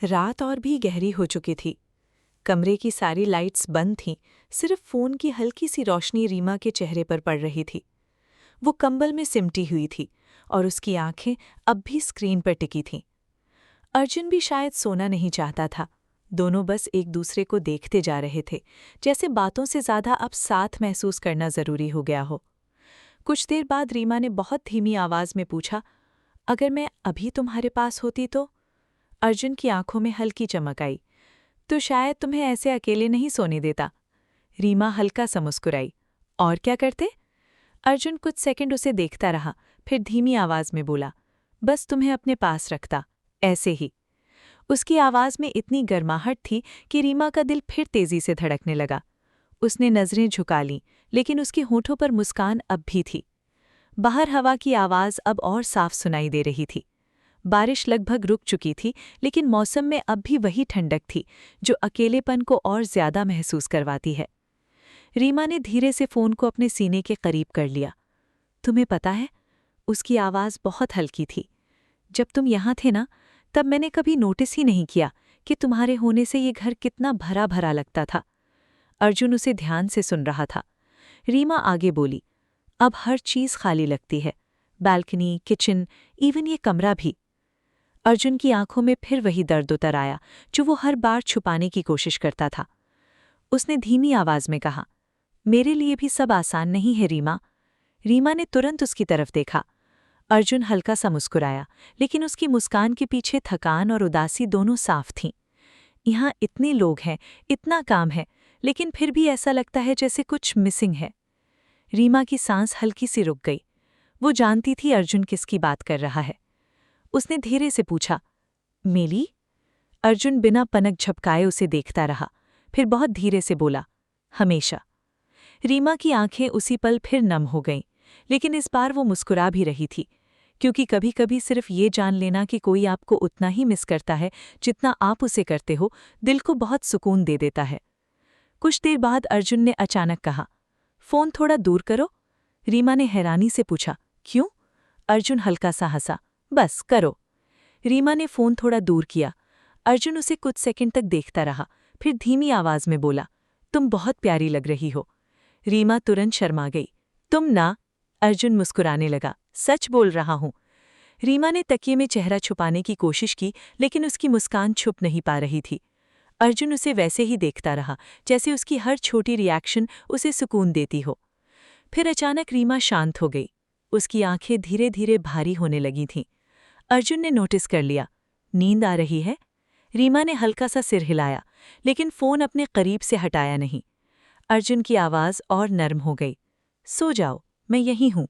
रात और भी गहरी हो चुकी थी। कमरे की सारी लाइट्स बंद थीं, सिर्फ फोन की हल्की सी रोशनी रीमा के चेहरे पर पड़ रही थी। वो कंबल में सिमटी हुई थी और उसकी आंखें अब भी स्क्रीन पर टिकी थीं। अर्जुन भी शायद सोना नहीं चाहता था। दोनों बस एक दूसरे को देखते जा रहे थे, जैसे बातों से ज्यादा अब साथ महसूस करना जरूरी हो गया हो। कुछ देर बाद रीमा ने बहुत धीमी आवाज में पूछा, अगर मैं अभी तुम्हारे पास होती तो? अर्जुन की आंखों में हल्की चमक आई। तो शायद तुम्हें ऐसे अकेले नहीं सोने देता। रीमा हल्का सा मुस्कुराई। और क्या करते? अर्जुन कुछ सेकंड उसे देखता रहा, फिर धीमी आवाज में बोला, बस तुम्हें अपने पास रखता, ऐसे ही। उसकी आवाज में इतनी गर्माहट थी कि रीमा का दिल फिर तेजी से धड़कने लगा। उसने नजरें झुका लीं, लेकिन उसके होठों पर मुस्कान अब भी थी। बाहर हवा की आवाज अब और साफ सुनाई दे रही थी। बारिश लगभग रुक चुकी थी, लेकिन मौसम में अब भी वही ठंडक थी जो अकेलेपन को और ज्यादा महसूस करवाती है। रीमा ने धीरे से फोन को अपने सीने के करीब कर लिया। तुम्हें पता है, उसकी आवाज बहुत हल्की थी, जब तुम यहाँ थे ना, तब मैंने कभी नोटिस ही नहीं किया कि तुम्हारे होने से ये घर कितना भरा भरा लगता था। अर्जुन उसे ध्यान से सुन रहा था। रीमा आगे बोली, अब हर चीज खाली लगती है, बालकनी, किचन, इवन ये कमरा भी। अर्जुन की आंखों में फिर वही दर्द उतर आया जो वो हर बार छुपाने की कोशिश करता था। उसने धीमी आवाज में कहा, मेरे लिए भी सब आसान नहीं है रीमा। रीमा ने तुरंत उसकी तरफ देखा। अर्जुन हल्का सा मुस्कुराया, लेकिन उसकी मुस्कान के पीछे थकान और उदासी दोनों साफ थीं। यहाँ इतने लोग हैं, इतना काम है, लेकिन फिर भी ऐसा लगता है जैसे कुछ मिसिंग है। रीमा की सांस हल्की सी रुक गई। वो जानती थी अर्जुन किसकी बात कर रहा है। उसने धीरे से पूछा, मेली? अर्जुन बिना पनक झपकाए उसे देखता रहा, फिर बहुत धीरे से बोला, हमेशा। रीमा की आंखें उसी पल फिर नम हो गईं, लेकिन इस बार वो मुस्कुरा भी रही थी, क्योंकि कभी-कभी सिर्फ ये जान लेना कि कोई आपको उतना ही मिस करता है जितना आप उसे करते हो, दिल को बहुत सुकून दे देता है। कुछ देर बाद अर्जुन ने अचानक कहा, फोन थोड़ा दूर करो। रीमा ने हैरानी से पूछा, क्यों? अर्जुन हल्का सा हंसा, बस करो। रीमा ने फोन थोड़ा दूर किया। अर्जुन उसे कुछ सेकंड तक देखता रहा, फिर धीमी आवाज में बोला, तुम बहुत प्यारी लग रही हो। रीमा तुरंत शर्मा गई। तुम ना? अर्जुन मुस्कुराने लगा, सच बोल रहा हूं। रीमा ने तकिए में चेहरा छुपाने की कोशिश की, लेकिन उसकी मुस्कान छुप नहीं पा रही थी। अर्जुन उसे वैसे ही देखता रहा, जैसे उसकी हर छोटी रिएक्शन उसे सुकून देती हो। फिर अचानक रीमा शांत हो गई। उसकी आंखें धीरे धीरे भारी होने लगी थीं। अर्जुन ने नोटिस कर लिया। नींद आ रही है? रीमा ने हल्का सा सिर हिलाया, लेकिन फोन अपने करीब से हटाया नहीं। अर्जुन की आवाज और नर्म हो गई, सो जाओ, मैं यहीं हूं।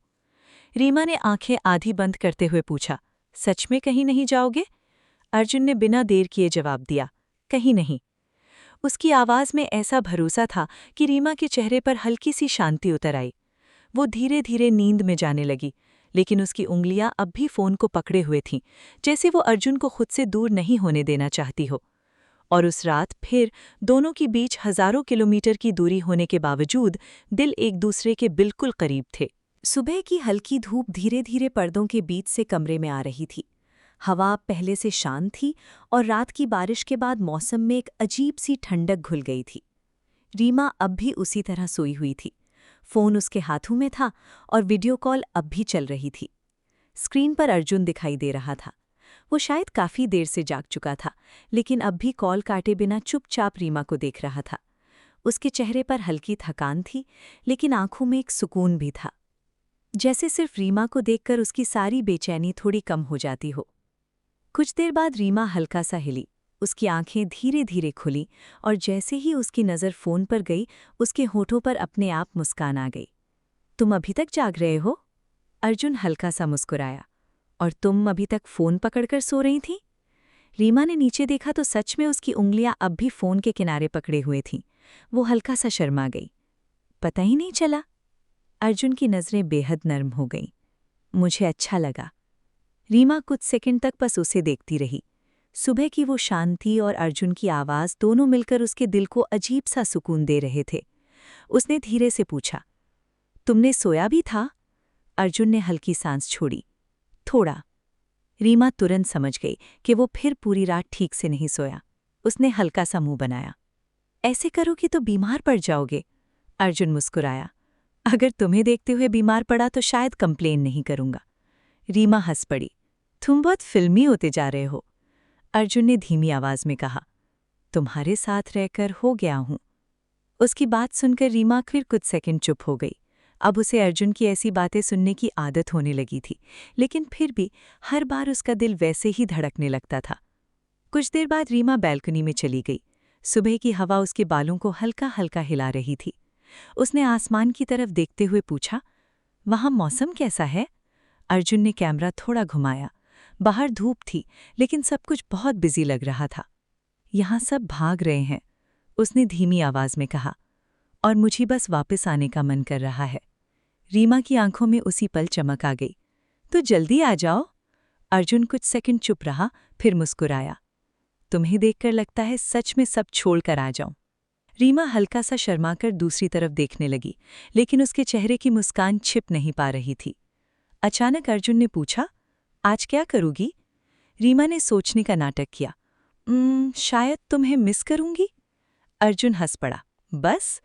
रीमा ने आंखें आधी बंद करते हुए पूछा, सच में कहीं नहीं जाओगे? अर्जुन ने बिना देर किए जवाब दिया, कहीं नहीं। उसकी आवाज में ऐसा भरोसा था कि रीमा के चेहरे पर हल्की सी शांति उतर आई। वो धीरे धीरे नींद में जाने लगी, लेकिन उसकी उंगलियां अब भी फोन को पकड़े हुए थीं, जैसे वो अर्जुन को खुद से दूर नहीं होने देना चाहती हो। और उस रात फिर दोनों के बीच हजारों किलोमीटर की दूरी होने के बावजूद दिल एक दूसरे के बिल्कुल करीब थे। सुबह की हल्की धूप धीरे धीरे पर्दों के बीच से कमरे में आ रही थी। हवा पहले से शांत थी और रात की बारिश के बाद मौसम में एक अजीब सी ठंडक घुल गई थी। रीमा अब भी उसी तरह सोई हुई थी। फोन उसके हाथों में था और वीडियो कॉल अब भी चल रही थी। स्क्रीन पर अर्जुन दिखाई दे रहा था। वो शायद काफी देर से जाग चुका था, लेकिन अब भी कॉल काटे बिना चुपचाप रीमा को देख रहा था। उसके चेहरे पर हल्की थकान थी, लेकिन आंखों में एक सुकून भी था, जैसे सिर्फ रीमा को देखकर उसकी सारी बेचैनी थोड़ी कम हो जाती हो। कुछ देर बाद रीमा हल्का सा हिली। उसकी आंखें धीरे धीरे खुली और जैसे ही उसकी नज़र फोन पर गई, उसके होठों पर अपने आप मुस्कान आ गई। तुम अभी तक जाग रहे हो? अर्जुन हल्का सा मुस्कुराया। और तुम अभी तक फोन पकड़कर सो रही थीं? रीमा ने नीचे देखा तो सच में उसकी उंगलियां अब भी फोन के किनारे पकड़े हुए थीं। वो हल्का सा शर्मा गई। पता ही नहीं चला। अर्जुन की नज़रें बेहद नर्म हो गईं। मुझे अच्छा लगा। रीमा कुछ सेकंड तक बस उसे देखती रही। सुबह की वो शांति और अर्जुन की आवाज़ दोनों मिलकर उसके दिल को अजीब सा सुकून दे रहे थे। उसने धीरे से पूछा, तुमने सोया भी था? अर्जुन ने हल्की सांस छोड़ी, थोड़ा। रीमा तुरंत समझ गई कि वो फिर पूरी रात ठीक से नहीं सोया। उसने हल्का सा मुंह बनाया। ऐसे करोगे तो बीमार पड़ जाओगे। अर्जुन मुस्कुराया। अगर तुम्हें देखते हुए बीमार पड़ा तो शायद कंप्लेन नहीं करूंगा। रीमा हंस पड़ी। तुम बहुत फिल्मी होते जा रहे हो। अर्जुन ने धीमी आवाज में कहा। तुम्हारे साथ रहकर हो गया हूं। उसकी बात सुनकर रीमा फिर कुछ सेकंड चुप हो गई। अब उसे अर्जुन की ऐसी बातें सुनने की आदत होने लगी थी, लेकिन फिर भी हर बार उसका दिल वैसे ही धड़कने लगता था। कुछ देर बाद रीमा बैल्कनी में चली गई। सुबह की हवा उसके बालों को हल्का हल्का हिला रही थी। उसने आसमान की तरफ देखते हुए पूछा, वहां मौसम कैसा है? अर्जुन ने कैमरा थोड़ा घुमाया। बाहर धूप थी, लेकिन सब कुछ बहुत बिजी लग रहा था। यहाँ सब भाग रहे हैं, उसने धीमी आवाज में कहा, और मुझे बस वापस आने का मन कर रहा है। रीमा की आंखों में उसी पल चमक आ गई। तो जल्दी आ जाओ। अर्जुन कुछ सेकंड चुप रहा, फिर मुस्कुराया। तुम्हें देखकर लगता है सच में सब छोड़कर आ जाऊं। रीमा हल्का सा शर्माकर दूसरी तरफ देखने लगी, लेकिन उसके चेहरे की मुस्कान छिप नहीं पा रही थी। अचानक अर्जुन ने पूछा, आज क्या करूगी? रीमा ने सोचने का नाटक किया। शायद तुम्हें मिस करूंगी। अर्जुन हंस पड़ा। बस?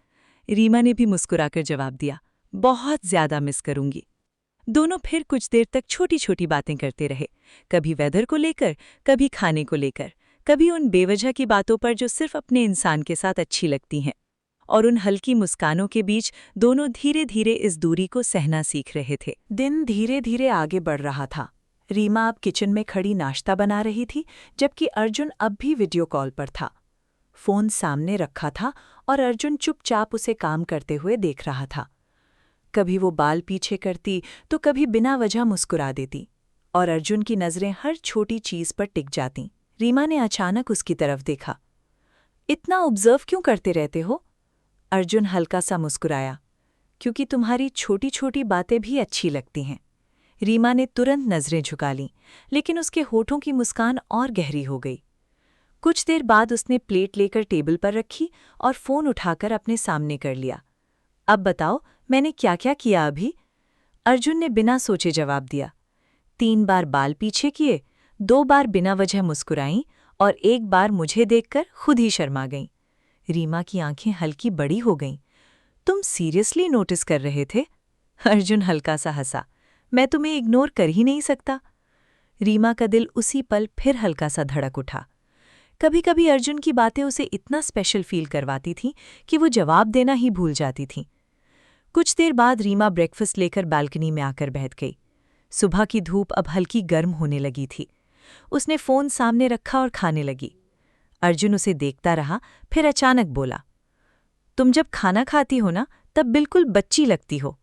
रीमा ने भी मुस्कुराकर जवाब दिया, बहुत ज्यादा मिस करूंगी। दोनों फिर कुछ देर तक छोटी छोटी बातें करते रहे, कभी वेदर को लेकर, कभी खाने को लेकर, कभी उन बेवजह की बातों पर जो सिर्फ अपने इंसान के साथ अच्छी लगती हैं। और उन हल्की मुस्कानों के बीच दोनों धीरे धीरे इस दूरी को सहना सीख रहे थे। दिन धीरे धीरे आगे बढ़ रहा था। रीमा अब किचन में खड़ी नाश्ता बना रही थी, जबकि अर्जुन अब भी वीडियो कॉल पर था। फोन सामने रखा था और अर्जुन चुपचाप उसे काम करते हुए देख रहा था। कभी वो बाल पीछे करती तो कभी बिना वजह मुस्कुरा देती, और अर्जुन की नज़रें हर छोटी चीज़ पर टिक जातीं। रीमा ने अचानक उसकी तरफ देखा। इतना ऑब्जर्व क्यों करते रहते हो? अर्जुन हल्का सा मुस्कुराया। क्योंकि तुम्हारी छोटी छोटी बातें भी अच्छी लगती हैं। रीमा ने तुरंत नज़रें झुका लीं, लेकिन उसके होठों की मुस्कान और गहरी हो गई। कुछ देर बाद उसने प्लेट लेकर टेबल पर रखी और फ़ोन उठाकर अपने सामने कर लिया। अब बताओ, मैंने क्या क्या किया अभी? अर्जुन ने बिना सोचे जवाब दिया। 3 बार बाल पीछे किए, 2 बार बिना वजह मुस्कुराईं और 1 बार मुझे देखकर खुद ही शर्मा गईं। रीमा की आंखें हल्की बड़ी हो गईं। तुम सीरियसली नोटिस कर रहे थे? अर्जुन हल्का सा हंसा। मैं तुम्हें इग्नोर कर ही नहीं सकता। रीमा का दिल उसी पल फिर हल्का सा धड़क उठा। कभी कभी अर्जुन की बातें उसे इतना स्पेशल फील करवाती थीं कि वो जवाब देना ही भूल जाती थीं। कुछ देर बाद रीमा ब्रेकफास्ट लेकर बालकनी में आकर बैठ गई। सुबह की धूप अब हल्की गर्म होने लगी थी। उसने फ़ोन सामने रखा और खाने लगी। अर्जुन उसे देखता रहा, फिर अचानक बोला, तुम जब खाना खाती हो ना, तब बिल्कुल बच्ची लगती हो।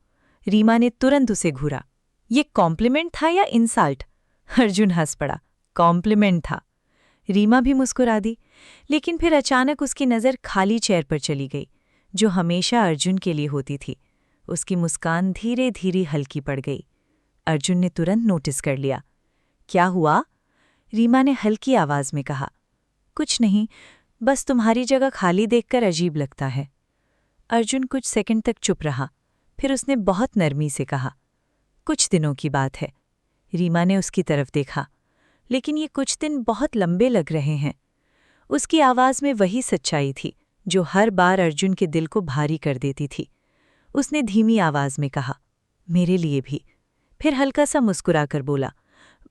रीमा ने तुरंत उसे घूरा। ये कॉम्प्लीमेंट था या इंसल्ट? अर्जुन हंस पड़ा। कॉम्प्लीमेंट था। रीमा भी मुस्कुरा दी, लेकिन फिर अचानक उसकी नज़र खाली चेयर पर चली गई, जो हमेशा अर्जुन के लिए होती थी। उसकी मुस्कान धीरे धीरे हल्की पड़ गई। अर्जुन ने तुरंत नोटिस कर लिया। क्या हुआ? रीमा ने हल्की आवाज़ में कहा। कुछ नहीं, बस तुम्हारी जगह खाली देखकर अजीब लगता है। अर्जुन कुछ सेकंड तक चुप रहा, फिर उसने बहुत नरमी से कहा, कुछ दिनों की बात है। रीमा ने उसकी तरफ देखा। लेकिन ये कुछ दिन बहुत लंबे लग रहे हैं। उसकी आवाज़ में वही सच्चाई थी जो हर बार अर्जुन के दिल को भारी कर देती थी। उसने धीमी आवाज़ में कहा, मेरे लिए भी। फिर हल्का सा मुस्कुराकर बोला,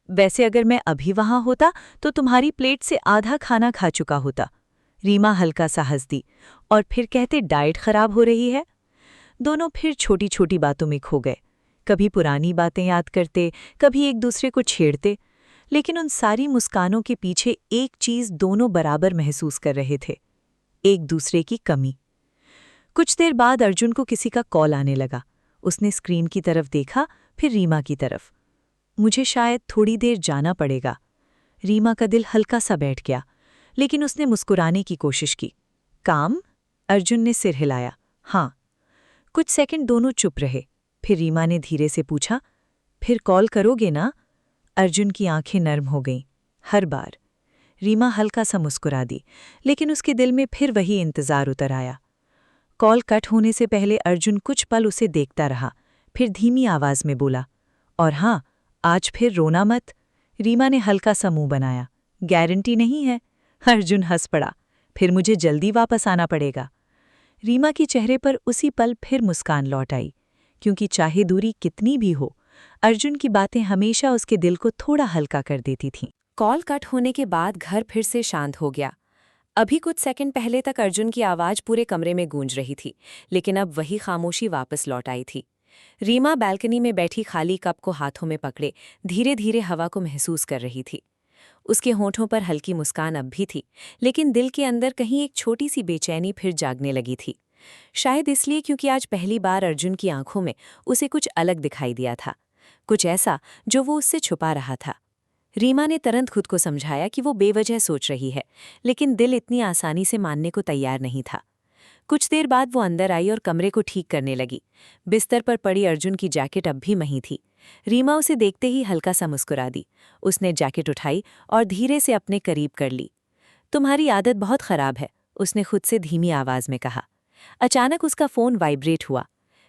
वैसे अगर मैं अभी वहाँ होता तो तुम्हारी प्लेट से आधा खाना खा चुका होता। रीमा हल्का सा हंस दी और फिर कहते, डाइट खराब हो रही है। दोनों फिर छोटी छोटी बातों में खो गए। कभी पुरानी बातें याद करते, कभी एक दूसरे को छेड़ते, लेकिन उन सारी मुस्कानों के पीछे एक चीज़ दोनों बराबर महसूस कर रहे थे, एक दूसरे की कमी। कुछ देर बाद अर्जुन को किसी का कॉल आने लगा। उसने स्क्रीन की तरफ देखा, फिर रीमा की तरफ। मुझे शायद थोड़ी देर जाना पड़ेगा। रीमा का दिल हल्का सा बैठ गया, लेकिन उसने मुस्कुराने की कोशिश की। काम? अर्जुन ने सिर हिलाया। हाँ। कुछ सेकंड दोनों चुप रहे, फिर रीमा ने धीरे से पूछा, फिर कॉल करोगे ना? अर्जुन की आंखें नर्म हो गईं। हर बार। रीमा हल्का सा मुस्कुरा दी, लेकिन उसके दिल में फिर वही इंतज़ार उतर आया। कॉल कट होने से पहले अर्जुन कुछ पल उसे देखता रहा, फिर धीमी आवाज़ में बोला, और हाँ, आज फिर रोना मत। रीमा ने हल्का सा मुंह बनाया। गारंटी नहीं है। अर्जुन हंस पड़ा। फिर मुझे जल्दी वापस आना पड़ेगा। रीमा के चेहरे पर उसी पल फिर मुस्कान लौट आई, क्योंकि चाहे दूरी कितनी भी हो, अर्जुन की बातें हमेशा उसके दिल को थोड़ा हल्का कर देती थीं। कॉल कट होने के बाद घर फिर से शांत हो गया। अभी कुछ सेकंड पहले तक अर्जुन की आवाज पूरे कमरे में गूंज रही थी, लेकिन अब वही खामोशी वापस लौट आई थी। रीमा बालकनी में बैठी खाली कप को हाथों में पकड़े धीरे धीरे हवा को महसूस कर रही थी। उसके होठों पर हल्की मुस्कान अब भी थी, लेकिन दिल के अंदर कहीं एक छोटी सी बेचैनी फिर जागने लगी थी। शायद इसलिए क्योंकि आज पहली बार अर्जुन की आंखों में उसे कुछ अलग दिखाई दिया था, कुछ ऐसा जो वो उससे छुपा रहा था। रीमा ने तुरंत खुद को समझाया कि वो बेवजह सोच रही है, लेकिन दिल इतनी आसानी से मानने को तैयार नहीं था। कुछ देर बाद वो अंदर आई और कमरे को ठीक करने लगी। बिस्तर पर पड़ी अर्जुन की जैकेट अब भी वहीं थी। रीमा उसे देखते ही हल्का सा मुस्कुरा दी। उसने जैकेट उठाई और धीरे से अपने करीब कर ली। तुम्हारी आदत बहुत खराब है, उसने खुद से धीमी आवाज में कहा। अचानक उसका फोन वाइब्रेट हुआ।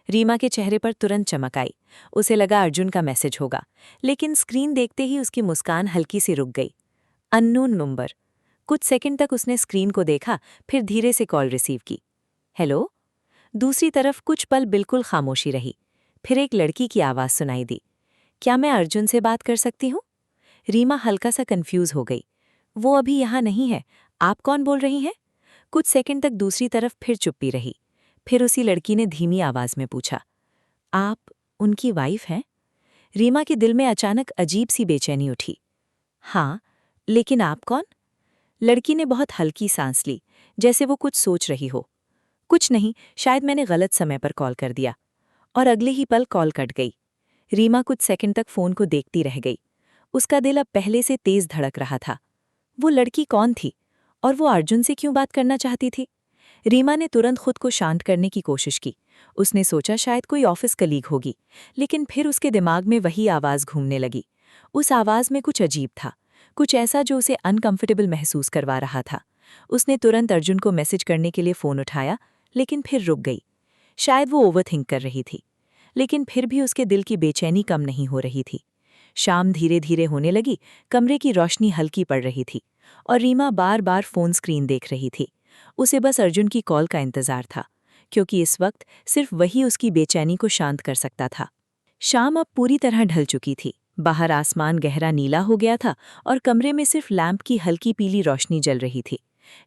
रीमा के चेहरे पर तुरंत चमक आई। उसे लगा अर्जुन का मैसेज होगा, लेकिन स्क्रीन देखते ही उसकी मुस्कान हल्की सी रुक गई। Unknown number. कुछ सेकंड तक उसने स्क्रीन को देखा, फिर धीरे से कॉल रिसीव की। हेलो। दूसरी तरफ कुछ पल बिल्कुल खामोशी रही। फिर एक लड़की की आवाज़ सुनाई दी। क्या मैं अर्जुन से बात कर सकती हूँ? रीमा हल्का सा कंफ्यूज हो गई। वो अभी यहाँ नहीं है, आप कौन बोल रही हैं? कुछ सेकंड तक दूसरी तरफ फिर चुप्पी रही। फिर उसी लड़की ने धीमी आवाज में पूछा, आप उनकी वाइफ हैं? रीमा के दिल में अचानक अजीब सी बेचैनी उठी। हाँ, लेकिन आप कौन? लड़की ने बहुत हल्की सांस ली, जैसे वो कुछ सोच रही हो। कुछ नहीं, शायद मैंने गलत समय पर कॉल कर दिया। और अगले ही पल कॉल कट गई। रीमा कुछ सेकंड तक फोन को देखती रह गई। उसका दिल अब पहले से तेज धड़क रहा था। वो लड़की कौन थी और वो अर्जुन से क्यों बात करना चाहती थी? रीमा ने तुरंत खुद को शांत करने की कोशिश की। उसने सोचा शायद कोई ऑफिस कलीग होगी, लेकिन फिर उसके दिमाग में वही आवाज़ घूमने लगी। उस आवाज़ में कुछ अजीब था, कुछ ऐसा जो उसे अनकंफर्टेबल महसूस करवा रहा था। उसने तुरंत अर्जुन को मैसेज करने के लिए फ़ोन उठाया, लेकिन फिर रुक गई। शायद वो ओवरथिंक कर रही थी, लेकिन फिर भी उसके दिल की बेचैनी कम नहीं हो रही थी। शाम धीरे धीरे होने लगी, कमरे की रोशनी हल्की पड़ रही थी और रीमा बार बार फ़ोन स्क्रीन देख रही थी। उसे बस अर्जुन की कॉल का इंतज़ार था, क्योंकि इस वक्त सिर्फ वही उसकी बेचैनी को शांत कर सकता था। शाम अब पूरी तरह ढल चुकी थी। बाहर आसमान गहरा नीला हो गया था और कमरे में सिर्फ लैंप की हल्की पीली रोशनी जल रही थी।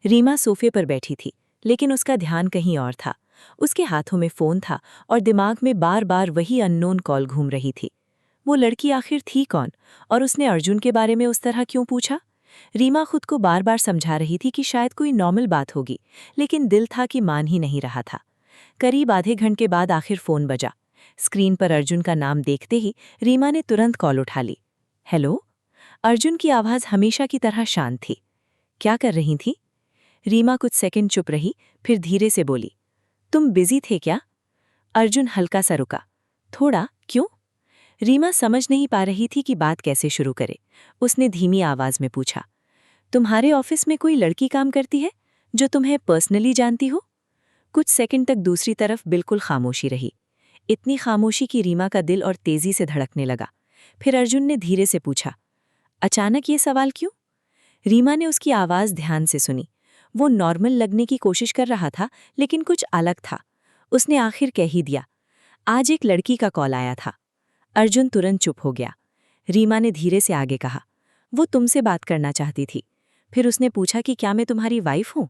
रीमा सोफे पर बैठी थी, लेकिन उसका ध्यान कहीं और था। उसके हाथों में फ़ोन था और दिमाग में बार बार वही अननोन कॉल घूम रही थी। वो लड़की आखिर थी कौन और उसने अर्जुन के बारे में उस तरह क्यों पूछा? रीमा खुद को बार बार समझा रही थी कि शायद कोई नॉर्मल बात होगी, लेकिन दिल था कि मान ही नहीं रहा था। करीब आधे घंटे बाद आखिर फ़ोन बजा। स्क्रीन पर अर्जुन का नाम देखते ही रीमा ने तुरंत कॉल उठा ली। हेलो। अर्जुन की आवाज़ हमेशा की तरह शांत थी। क्या कर रही थी? रीमा कुछ सेकंड चुप रही, फिर धीरे से बोली, तुम बिजी थे क्या? अर्जुन हल्का सा रुका। थोड़ा, क्यों? रीमा समझ नहीं पा रही थी कि बात कैसे शुरू करे। उसने धीमी आवाज में पूछा, तुम्हारे ऑफिस में कोई लड़की काम करती है जो तुम्हें पर्सनली जानती हो? कुछ सेकंड तक दूसरी तरफ बिल्कुल खामोशी रही। इतनी खामोशी कि रीमा का दिल और तेजी से धड़कने लगा। फिर अर्जुन ने धीरे से पूछा, अचानक ये सवाल क्यों? रीमा ने उसकी आवाज ध्यान से सुनी। वो नॉर्मल लगने की कोशिश कर रहा था, लेकिन कुछ अलग था। उसने आखिर कह ही दिया, आज एक लड़की का कॉल आया था। अर्जुन तुरंत चुप हो गया। रीमा ने धीरे से आगे कहा, वो तुमसे बात करना चाहती थी। फिर उसने पूछा कि क्या मैं तुम्हारी वाइफ हूँ?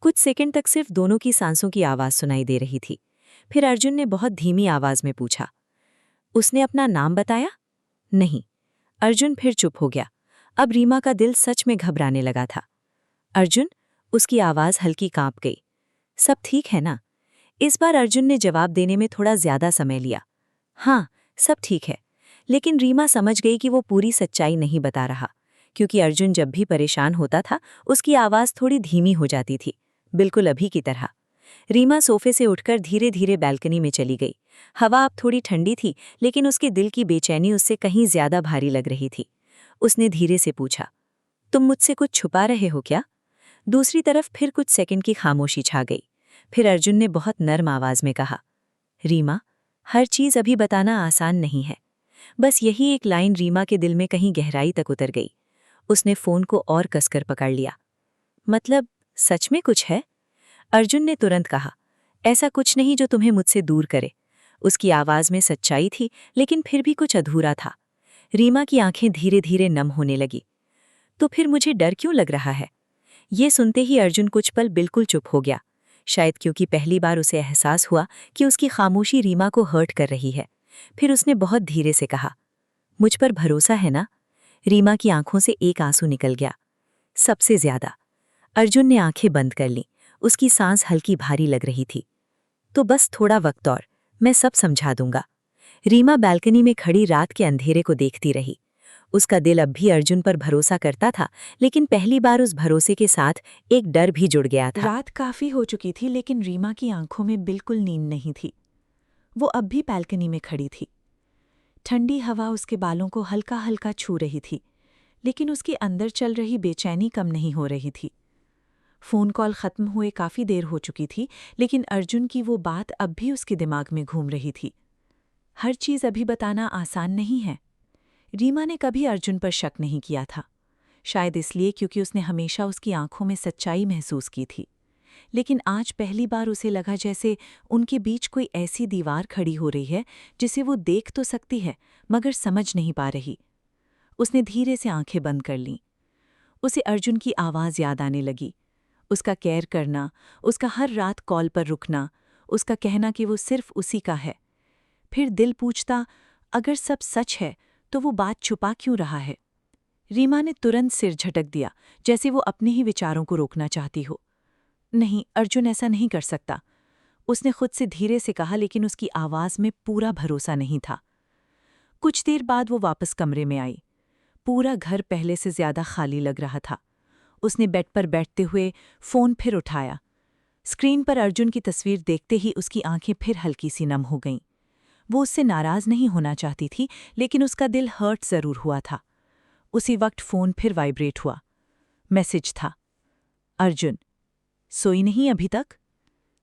कुछ सेकंड तक सिर्फ दोनों की सांसों की आवाज़ सुनाई दे रही थी। फिर अर्जुन ने बहुत धीमी आवाज़ में पूछा, उसने अपना नाम बताया? नहीं। अर्जुन फिर चुप हो गया। अब रीमा का दिल सच में घबराने लगा था। अर्जुन, उसकी आवाज़ हल्की कांप गई। सब ठीक है ना? इस बार अर्जुन ने जवाब देने में थोड़ा ज्यादा समय लिया। हाँ, सब ठीक है। लेकिन रीमा समझ गई कि वो पूरी सच्चाई नहीं बता रहा, क्योंकि अर्जुन जब भी परेशान होता था उसकी आवाज़ थोड़ी धीमी हो जाती थी, बिल्कुल अभी की तरह। रीमा सोफे से उठकर धीरे धीरे बालकनी में चली गई। हवा अब थोड़ी ठंडी थी, लेकिन उसके दिल की बेचैनी उससे कहीं ज्यादा भारी लग रही थी। उसने धीरे से पूछा, तुम मुझसे कुछ छुपा रहे हो क्या? दूसरी तरफ फिर कुछ सेकंड की खामोशी छा गई। फिर अर्जुन ने बहुत नर्म आवाज में कहा, रीमा, हर चीज़ अभी बताना आसान नहीं है। बस यही एक लाइन रीमा के दिल में कहीं गहराई तक उतर गई। उसने फोन को और कसकर पकड़ लिया। मतलब सच में कुछ है? अर्जुन ने तुरंत कहा। ऐसा कुछ नहीं जो तुम्हें मुझसे दूर करे। उसकी आवाज में सच्चाई थी, लेकिन फिर भी कुछ अधूरा था। रीमा की आंखें धीरे धीरे नम होने लगी। तो फिर मुझे डर क्यों लग रहा है? ये सुनते ही अर्जुन कुछ पल बिल्कुल चुप हो गया। शायद क्योंकि पहली बार उसे एहसास हुआ कि उसकी खामोशी रीमा को हर्ट कर रही है। फिर उसने बहुत धीरे से कहा, मुझ पर भरोसा है ना? रीमा की आंखों से एक आंसू निकल गया। सबसे ज्यादा। अर्जुन ने आंखें बंद कर लीं। उसकी सांस हल्की भारी लग रही थी। तो बस थोड़ा वक्त और, मैं सब समझा दूंगा। रीमा बालकनी में खड़ी रात के अंधेरे को देखती रही। उसका दिल अब भी अर्जुन पर भरोसा करता था, लेकिन पहली बार उस भरोसे के साथ एक डर भी जुड़ गया था। रात काफी हो चुकी थी, लेकिन रीमा की आंखों में बिल्कुल नींद नहीं थी। वो अब भी बालकनी में खड़ी थी। ठंडी हवा उसके बालों को हल्का हल्का छू रही थी, लेकिन उसके अंदर चल रही बेचैनी कम नहीं हो रही थी। फोन कॉल खत्म हुए काफी देर हो चुकी थी, लेकिन अर्जुन की वो बात अब भी उसके दिमाग में घूम रही थी। हर चीज अभी बताना आसान नहीं है। रीमा ने कभी अर्जुन पर शक नहीं किया था, शायद इसलिए क्योंकि उसने हमेशा उसकी आंखों में सच्चाई महसूस की थी। लेकिन आज पहली बार उसे लगा जैसे उनके बीच कोई ऐसी दीवार खड़ी हो रही है जिसे वो देख तो सकती है, मगर समझ नहीं पा रही। उसने धीरे से आंखें बंद कर लीं। उसे अर्जुन की आवाज़ याद आने लगी। उसका केयर करना, उसका हर रात कॉल पर रुकना, उसका कहना कि वो सिर्फ उसी का है। फिर दिल पूछता, अगर सब सच है तो वो बात छुपा क्यों रहा है? रीमा ने तुरंत सिर झटक दिया, जैसे वो अपने ही विचारों को रोकना चाहती हो। नहीं, अर्जुन ऐसा नहीं कर सकता, उसने खुद से धीरे से कहा, लेकिन उसकी आवाज में पूरा भरोसा नहीं था। कुछ देर बाद वो वापस कमरे में आई। पूरा घर पहले से ज्यादा खाली लग रहा था। उसने बेड पर बैठते हुए फोन फिर उठाया। स्क्रीन पर अर्जुन की तस्वीर देखते ही उसकी आंखें फिर हल्की सी नम हो गईं। वो उससे नाराज नहीं होना चाहती थी, लेकिन उसका दिल हर्ट जरूर हुआ था। उसी वक्त फोन फिर वाइब्रेट हुआ। मैसेज था, अर्जुन, सोई नहीं अभी तक?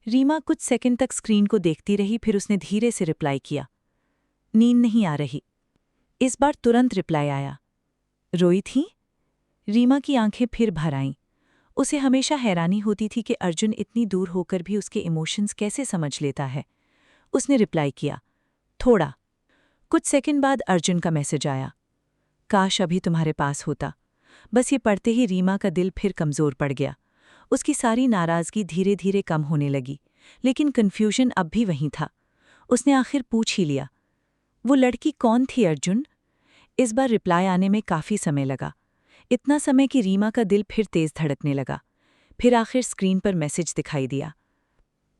रीमा कुछ सेकंड तक स्क्रीन को देखती रही, फिर उसने धीरे से रिप्लाई किया, नींद नहीं आ रही। इस बार तुरंत रिप्लाई आया, रोई थी? रीमा की आंखें फिर भर आईं। उसे हमेशा हैरानी होती थी कि अर्जुन इतनी दूर होकर भी उसके इमोशंस कैसे समझ लेता है। उसने रिप्लाई किया, थोड़ा। कुछ सेकंड बाद अर्जुन का मैसेज आया, काश अभी तुम्हारे पास होता। बस ये पढ़ते ही रीमा का दिल फिर कमजोर पड़ गया। उसकी सारी नाराजगी धीरे धीरे कम होने लगी, लेकिन कन्फ्यूजन अब भी वहीं था। उसने आखिर पूछ ही लिया, वो लड़की कौन थी अर्जुन? इस बार रिप्लाई आने में काफी समय लगा, इतना समय कि रीमा का दिल फिर तेज धड़कने लगा। फिर आखिर स्क्रीन पर मैसेज दिखाई दिया,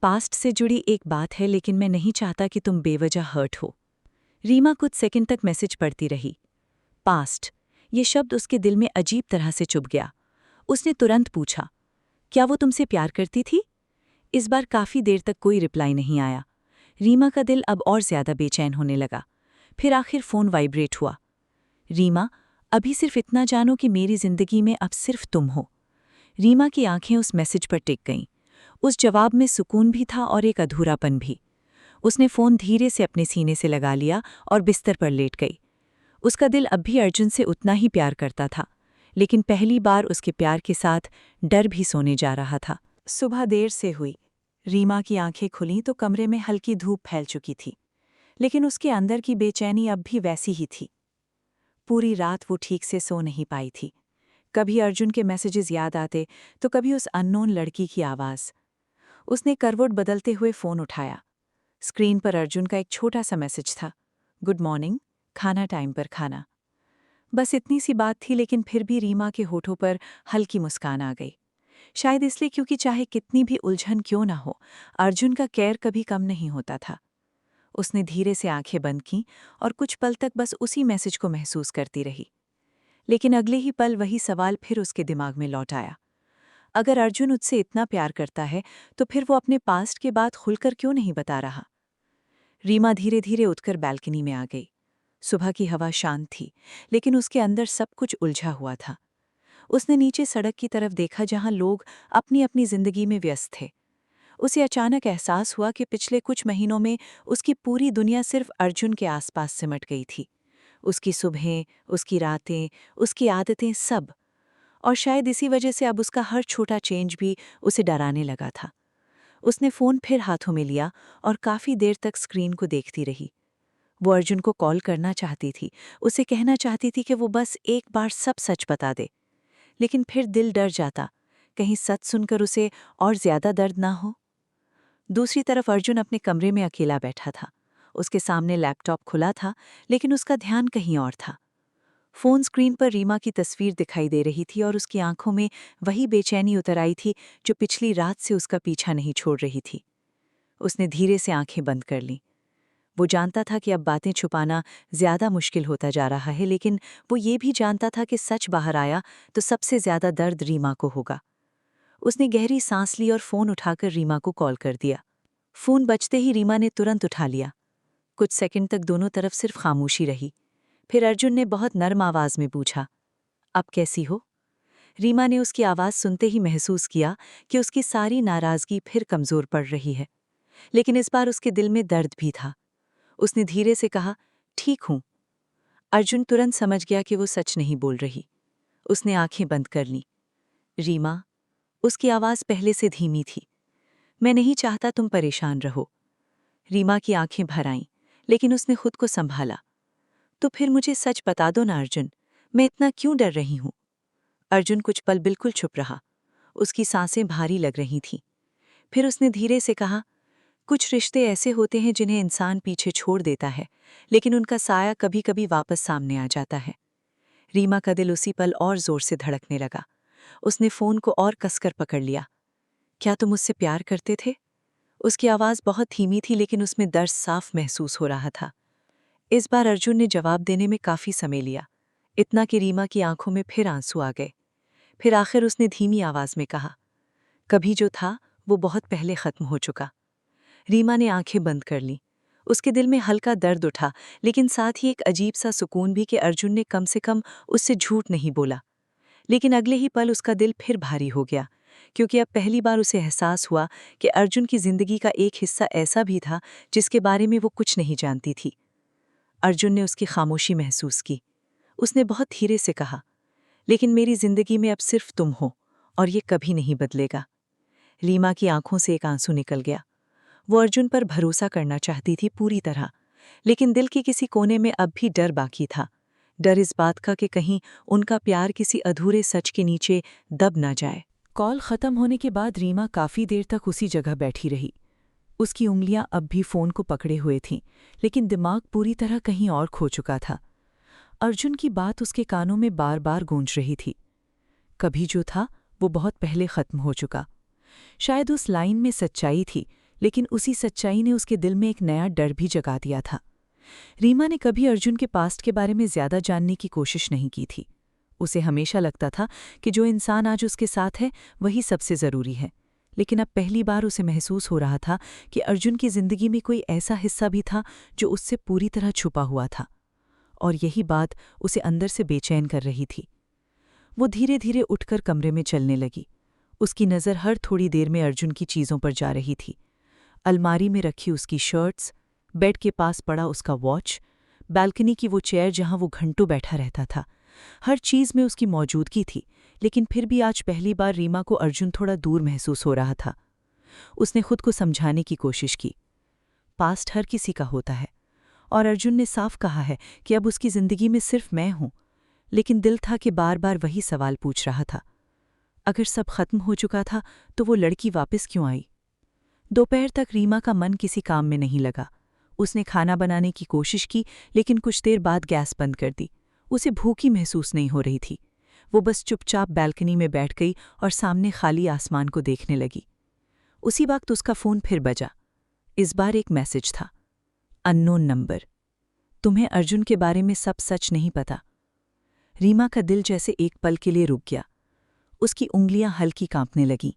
पास्ट से जुड़ी एक बात है, लेकिन मैं नहीं चाहता कि तुम बेवजह हर्ट हो। रीमा कुछ सेकंड तक मैसेज पढ़ती रही। पास्ट, ये शब्द उसके दिल में अजीब तरह से चुभ गया। उसने तुरंत पूछा, क्या वो तुमसे प्यार करती थी? इस बार काफी देर तक कोई रिप्लाई नहीं आया। रीमा का दिल अब और ज्यादा बेचैन होने लगा। फिर आखिर फोन वाइब्रेट हुआ। रीमा, अभी सिर्फ इतना जानो कि मेरी जिंदगी में अब सिर्फ तुम हो। रीमा की आंखें उस मैसेज पर टिक गईं। उस जवाब में सुकून भी था और एक अधूरापन भी। उसने फोन धीरे से अपने सीने से लगा लिया और बिस्तर पर लेट गई। उसका दिल अब भी अर्जुन से उतना ही प्यार करता था, लेकिन पहली बार उसके प्यार के साथ डर भी सोने जा रहा था। सुबह देर से हुई। रीमा की आंखें खुलीं तो कमरे में हल्की धूप फैल चुकी थी, लेकिन उसके अंदर की बेचैनी अब भी वैसी ही थी। पूरी रात वो ठीक से सो नहीं पाई थी। कभी अर्जुन के मैसेजेस याद आते, तो कभी उस अननोन लड़की की आवाज़। उसने करवट बदलते हुए फ़ोन उठाया। स्क्रीन पर अर्जुन का एक छोटा सा मैसेज था, गुड मॉर्निंग, खाना टाइम पर खाना। बस इतनी सी बात थी, लेकिन फिर भी रीमा के होठों पर हल्की मुस्कान आ गई। शायद इसलिए क्योंकि चाहे कितनी भी उलझन क्यों ना हो, अर्जुन का केयर कभी कम नहीं होता था। उसने धीरे से आंखें बंद कीं और कुछ पल तक बस उसी मैसेज को महसूस करती रही। लेकिन अगले ही पल वही सवाल फिर उसके दिमाग में लौट आया। अगर अर्जुन उससे इतना प्यार करता है, तो फिर वो अपने पास्ट के बाद खुलकर क्यों नहीं बता रहा? रीमा धीरे धीरे उठकर बालकनी में आ गई। सुबह की हवा शांत थी, लेकिन उसके अंदर सब कुछ उलझा हुआ था। उसने नीचे सड़क की तरफ देखा, जहां लोग अपनी अपनी जिंदगी में व्यस्त थे। उसे अचानक एहसास हुआ कि पिछले कुछ महीनों में उसकी पूरी दुनिया सिर्फ अर्जुन के आसपास सिमट गई थी। उसकी सुबहें, उसकी रातें, उसकी आदतें, सब। और शायद इसी वजह से अब उसका हर छोटा चेंज भी उसे डराने लगा था। उसने फ़ोन फिर हाथों में लिया और काफ़ी देर तक स्क्रीन को देखती रही। वो अर्जुन को कॉल करना चाहती थी, उसे कहना चाहती थी कि वो बस एक बार सब सच बता दे। लेकिन फिर दिल डर जाता, कहीं सच सुनकर उसे और ज़्यादा दर्द ना हो। दूसरी तरफ अर्जुन अपने कमरे में अकेला बैठा था। उसके सामने लैपटॉप खुला था, लेकिन उसका ध्यान कहीं और था। फ़ोन स्क्रीन पर रीमा की तस्वीर दिखाई दे रही थी और उसकी आंखों में वही बेचैनी उतर आई थी जो पिछली रात से उसका पीछा नहीं छोड़ रही थी। उसने धीरे से आंखें बंद कर लीं। वो जानता था कि अब बातें छुपाना ज़्यादा मुश्किल होता जा रहा है, लेकिन वो ये भी जानता था कि सच बाहर आया तो सबसे ज़्यादा दर्द रीमा को होगा। उसने गहरी सांस ली और फ़ोन उठाकर रीमा को कॉल कर दिया। फ़ोन बजते ही रीमा ने तुरंत उठा लिया। कुछ सेकंड तक दोनों तरफ सिर्फ खामोशी रही। फिर अर्जुन ने बहुत नर्म आवाज़ में पूछा, अब कैसी हो? रीमा ने उसकी आवाज़ सुनते ही महसूस किया कि उसकी सारी नाराज़गी फिर कमज़ोर पड़ रही है, लेकिन इस बार उसके दिल में दर्द भी था। उसने धीरे से कहा, ठीक हूँ। अर्जुन तुरंत समझ गया कि वो सच नहीं बोल रही। उसने आंखें बंद कर लीं। रीमा, उसकी आवाज़ पहले से धीमी थी। मैं नहीं चाहता तुम परेशान रहो। रीमा की आंखें भर आईं, लेकिन उसने खुद को संभाला। तो फिर मुझे सच बता दो ना अर्जुन, मैं इतना क्यों डर रही हूँ? अर्जुन कुछ पल बिल्कुल चुप रहा। उसकी सांसें भारी लग रही थीं। फिर उसने धीरे से कहा, कुछ रिश्ते ऐसे होते हैं जिन्हें इंसान पीछे छोड़ देता है, लेकिन उनका साया कभी कभी वापस सामने आ जाता है। रीमा का दिल उसी पल और जोर से धड़कने लगा। उसने फ़ोन को और कसकर पकड़ लिया। क्या तुम मुझसे प्यार करते थे? उसकी आवाज़ बहुत धीमी थी, लेकिन उसमें दर्द साफ महसूस हो रहा था। इस बार अर्जुन ने जवाब देने में काफ़ी समय लिया, इतना कि रीमा की आंखों में फिर आंसू आ गए। फिर आखिर उसने धीमी आवाज़ में कहा, कभी जो था वो बहुत पहले ख़त्म हो चुका। रीमा ने आंखें बंद कर लीं। उसके दिल में हल्का दर्द उठा, लेकिन साथ ही एक अजीब सा सुकून भी कि अर्जुन ने कम से कम उससे झूठ नहीं बोला। लेकिन अगले ही पल उसका दिल फिर भारी हो गया, क्योंकि अब पहली बार उसे एहसास हुआ कि अर्जुन की जिंदगी का एक हिस्सा ऐसा भी था जिसके बारे में वो कुछ नहीं जानती थी। अर्जुन ने उसकी खामोशी महसूस की। उसने बहुत धीरे से कहा, लेकिन मेरी जिंदगी में अब सिर्फ तुम हो और ये कभी नहीं बदलेगा। रीमा की आंखों से एक आंसू निकल गया। वो अर्जुन पर भरोसा करना चाहती थी पूरी तरह, लेकिन दिल के किसी कोने में अब भी डर बाकी था। डर इस बात का कि कहीं उनका प्यार किसी अधूरे सच के नीचे दब ना जाए। कॉल खत्म होने के बाद रीमा काफी देर तक उसी जगह बैठी रही। उसकी उंगलियां अब भी फोन को पकड़े हुए थीं, लेकिन दिमाग पूरी तरह कहीं और खो चुका था। अर्जुन की बात उसके कानों में बार बार गूंज रही थी। कभी जो था वो बहुत पहले खत्म हो चुका। शायद उस लाइन में सच्चाई थी, लेकिन उसी सच्चाई ने उसके दिल में एक नया डर भी जगा दिया था। रीमा ने कभी अर्जुन के पास्ट के बारे में ज्यादा जानने की कोशिश नहीं की थी। उसे हमेशा लगता था कि जो इंसान आज उसके साथ है वही सबसे ज़रूरी है, लेकिन अब पहली बार उसे महसूस हो रहा था कि अर्जुन की जिंदगी में कोई ऐसा हिस्सा भी था जो उससे पूरी तरह छुपा हुआ था, और यही बात उसे अंदर से बेचैन कर रही थी। वो धीरे धीरे उठकर कमरे में चलने लगी। उसकी नज़र हर थोड़ी देर में अर्जुन की चीज़ों पर जा रही थी। अलमारी में रखी उसकी शर्ट्स, बेड के पास पड़ा उसका वॉच, बालकनी की वो चेयर जहां वो घंटों बैठा रहता था। हर चीज़ में उसकी मौजूदगी थी, लेकिन फिर भी आज पहली बार रीमा को अर्जुन थोड़ा दूर महसूस हो रहा था। उसने खुद को समझाने की कोशिश की। पास्ट हर किसी का होता है, और अर्जुन ने साफ कहा है कि अब उसकी ज़िंदगी में सिर्फ मैं हूं। लेकिन दिल था कि बार बार वही सवाल पूछ रहा था, अगर सब खत्म हो चुका था तो वो लड़की वापस क्यों आई? दोपहर तक रीमा का मन किसी काम में नहीं लगा। उसने खाना बनाने की कोशिश की, लेकिन कुछ देर बाद गैस बंद कर दी। उसे भूखी महसूस नहीं हो रही थी। वो बस चुपचाप बैल्कनी में बैठ गई और सामने खाली आसमान को देखने लगी। उसी वक्त उसका फ़ोन फिर बजा। इस बार एक मैसेज था, अननोन नंबर। तुम्हें अर्जुन के बारे में सब सच नहीं पता। रीमा का दिल जैसे एक पल के लिए रुक गया। उसकी उंगलियां हल्की कांपने लगीं।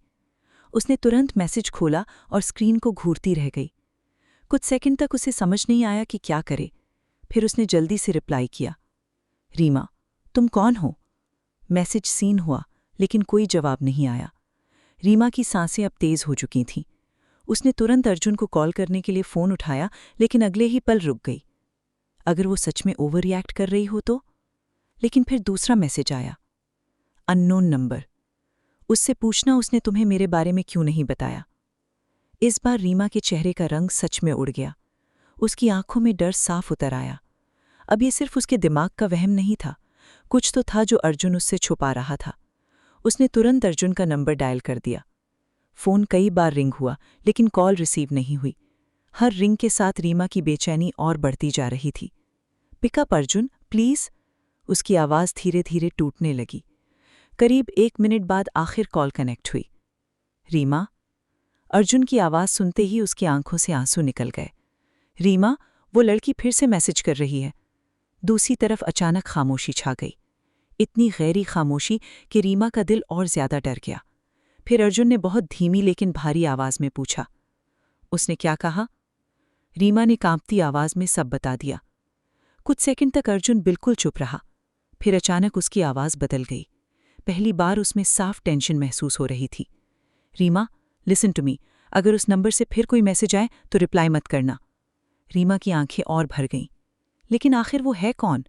उसने तुरंत मैसेज खोला और स्क्रीन को घूरती रह गई। कुछ सेकंड तक उसे समझ नहीं आया कि क्या करे। फिर उसने जल्दी से रिप्लाई किया, रीमा, तुम कौन हो? मैसेज सीन हुआ, लेकिन कोई जवाब नहीं आया। रीमा की सांसें अब तेज हो चुकी थीं। उसने तुरंत अर्जुन को कॉल करने के लिए फ़ोन उठाया, लेकिन अगले ही पल रुक गई। अगर वो सच में ओवर रिएक्ट कर रही हो तो? लेकिन फिर दूसरा मैसेज आया, अननोन नंबर। उससे पूछना उसने तुम्हें मेरे बारे में क्यों नहीं बताया। इस बार रीमा के चेहरे का रंग सच में उड़ गया। उसकी आंखों में डर साफ उतर आया। अब ये सिर्फ उसके दिमाग का वहम नहीं था, कुछ तो था जो अर्जुन उससे छुपा रहा था। उसने तुरंत अर्जुन का नंबर डायल कर दिया। फ़ोन कई बार रिंग हुआ, लेकिन कॉल रिसीव नहीं हुई। हर रिंग के साथ रीमा की बेचैनी और बढ़ती जा रही थी। Pickup Arjun, please. उसकी आवाज़ धीरे धीरे टूटने लगी। करीब 1 मिनट बाद आखिर कॉल कनेक्ट हुई। रीमा। अर्जुन की आवाज़ सुनते ही उसकी आंखों से आंसू निकल गए। रीमा, वो लड़की फिर से मैसेज कर रही है। दूसरी तरफ अचानक खामोशी छा गई। इतनी गहरी खामोशी कि रीमा का दिल और ज्यादा डर गया। फिर अर्जुन ने बहुत धीमी लेकिन भारी आवाज में पूछा, उसने क्या कहा? रीमा ने कांपती आवाज में सब बता दिया। कुछ सेकंड तक अर्जुन बिल्कुल चुप रहा। फिर अचानक उसकी आवाज बदल गई। पहली बार उसमें साफ टेंशन महसूस हो रही थी। रीमा, लिसन टू मी, अगर उस नंबर से फिर कोई मैसेज आए तो रिप्लाई मत करना। रीमा की आंखें और भर गईं। लेकिन आखिर वो है कौन?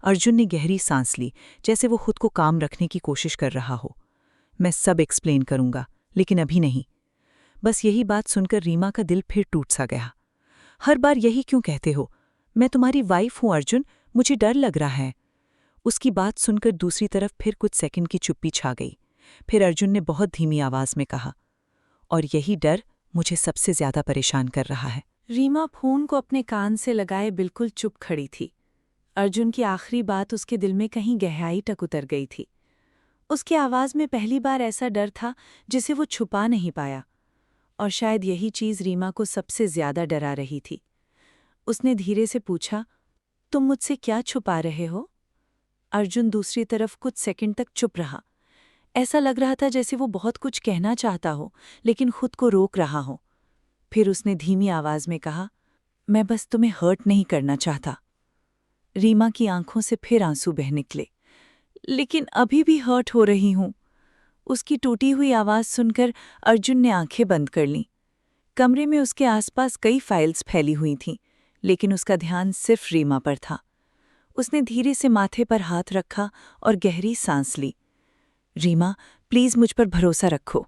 अर्जुन ने गहरी सांस ली, जैसे वो खुद को काम रखने की कोशिश कर रहा हो। मैं सब एक्सप्लेन करूंगा, लेकिन अभी नहीं। बस यही बात सुनकर रीमा का दिल फिर टूट सा गया। हर बार यही क्यों कहते हो? मैं तुम्हारी वाइफ हूं अर्जुन, मुझे डर लग रहा है। उसकी बात सुनकर दूसरी तरफ फिर कुछ सेकंड की चुप्पी छा गई। फिर अर्जुन ने बहुत धीमी आवाज में कहा, और यही डर मुझे सबसे ज्यादा परेशान कर रहा है। रीमा फोन को अपने कान से लगाए बिल्कुल चुप खड़ी थी। अर्जुन की आखिरी बात उसके दिल में कहीं गहराई तक उतर गई थी। उसकी आवाज में पहली बार ऐसा डर था जिसे वो छुपा नहीं पाया, और शायद यही चीज रीमा को सबसे ज्यादा डरा रही थी। उसने धीरे से पूछा, तुम मुझसे क्या छुपा रहे हो? अर्जुन दूसरी तरफ कुछ सेकंड तक चुप रहा। ऐसा लग रहा था जैसे वो बहुत कुछ कहना चाहता हो, लेकिन खुद को रोक रहा हो। फिर उसने धीमी आवाज में कहा, मैं बस तुम्हें हर्ट नहीं करना चाहता। रीमा की आंखों से फिर आंसू बह निकले। लेकिन अभी भी हर्ट हो रही हूं। उसकी टूटी हुई आवाज सुनकर अर्जुन ने आंखें बंद कर लीं। कमरे में उसके आसपास कई फाइल्स फैली हुई थीं, लेकिन उसका ध्यान सिर्फ रीमा पर था। उसने धीरे से माथे पर हाथ रखा और गहरी सांस ली। रीमा, प्लीज मुझ पर भरोसा रखो।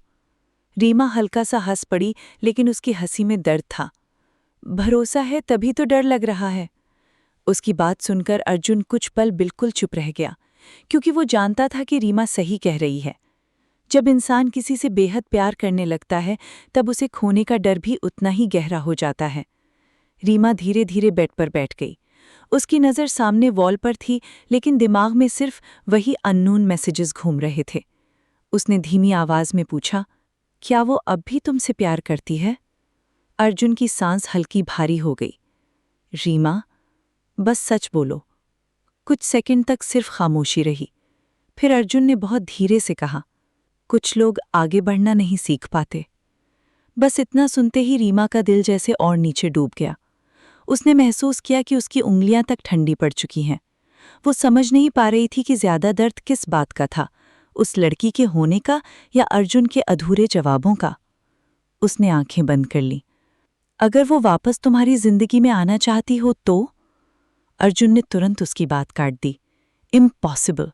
रीमा हल्का सा हंस पड़ी, लेकिन उसकी हंसी में दर्द था। भरोसा है तभी तो डर लग रहा है। उसकी बात सुनकर अर्जुन कुछ पल बिल्कुल चुप रह गया, क्योंकि वो जानता था कि रीमा सही कह रही है। जब इंसान किसी से बेहद प्यार करने लगता है, तब उसे खोने का डर भी उतना ही गहरा हो जाता है। रीमा धीरे धीरे बेड पर बैठ गई। उसकी नज़र सामने वॉल पर थी, लेकिन दिमाग में सिर्फ वही अननोन मैसेजेस घूम रहे थे। उसने धीमी आवाज में पूछा, क्या वो अब भी तुमसे प्यार करती है? अर्जुन की सांस हल्की भारी हो गई। रीमा, बस सच बोलो। कुछ सेकंड तक सिर्फ खामोशी रही। फिर अर्जुन ने बहुत धीरे से कहा, कुछ लोग आगे बढ़ना नहीं सीख पाते। बस इतना सुनते ही रीमा का दिल जैसे और नीचे डूब गया। उसने महसूस किया कि उसकी उंगलियां तक ठंडी पड़ चुकी हैं। वो समझ नहीं पा रही थी कि ज्यादा दर्द किस बात का था, उस लड़की के होने का या अर्जुन के अधूरे जवाबों का। उसने आंखें बंद कर लीं। अगर वो वापस तुम्हारी जिंदगी में आना चाहती हो तो? अर्जुन ने तुरंत उसकी बात काट दी। इम्पॉसिबल।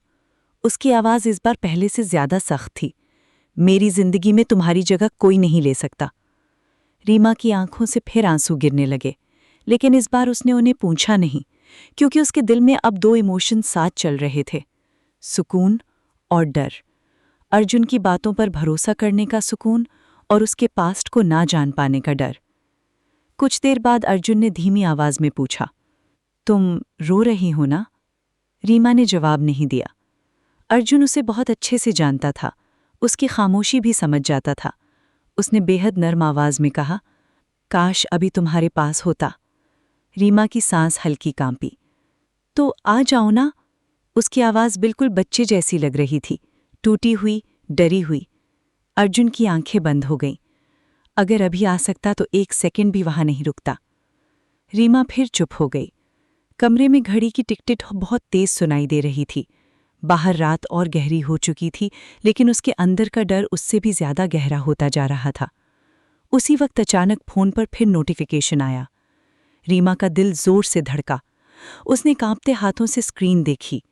उसकी आवाज इस बार पहले से ज्यादा सख्त थी। मेरी जिंदगी में तुम्हारी जगह कोई नहीं ले सकता। रीमा की आंखों से फिर आंसू गिरने लगे, लेकिन इस बार उसने उन्हें पूछा नहीं, क्योंकि उसके दिल में अब 2 इमोशन साथ चल रहे थे, सुकून और डर। अर्जुन की बातों पर भरोसा करने का सुकून और उसके पास्ट को ना जान पाने का डर। कुछ देर बाद अर्जुन ने धीमी आवाज में पूछा, तुम रो रही हो ना? रीमा ने जवाब नहीं दिया। अर्जुन उसे बहुत अच्छे से जानता था, उसकी खामोशी भी समझ जाता था। उसने बेहद नर्म आवाज में कहा, काश अभी तुम्हारे पास होता। रीमा की सांस हल्की कांपी। तो आ जाओ ना। उसकी आवाज बिल्कुल बच्चे जैसी लग रही थी, टूटी हुई, डरी हुई। अर्जुन की आंखें बंद हो गईं। अगर अभी आ सकता तो 1 सेकंड भी वहां नहीं रुकता। रीमा फिर चुप हो गई। कमरे में घड़ी की टिक-टिक बहुत तेज सुनाई दे रही थी। बाहर रात और गहरी हो चुकी थी, लेकिन उसके अंदर का डर उससे भी ज्यादा गहरा होता जा रहा था। उसी वक्त अचानक फोन पर फिर नोटिफिकेशन आया। रीमा का दिल जोर से धड़का। उसने कांपते हाथों से स्क्रीन देखी।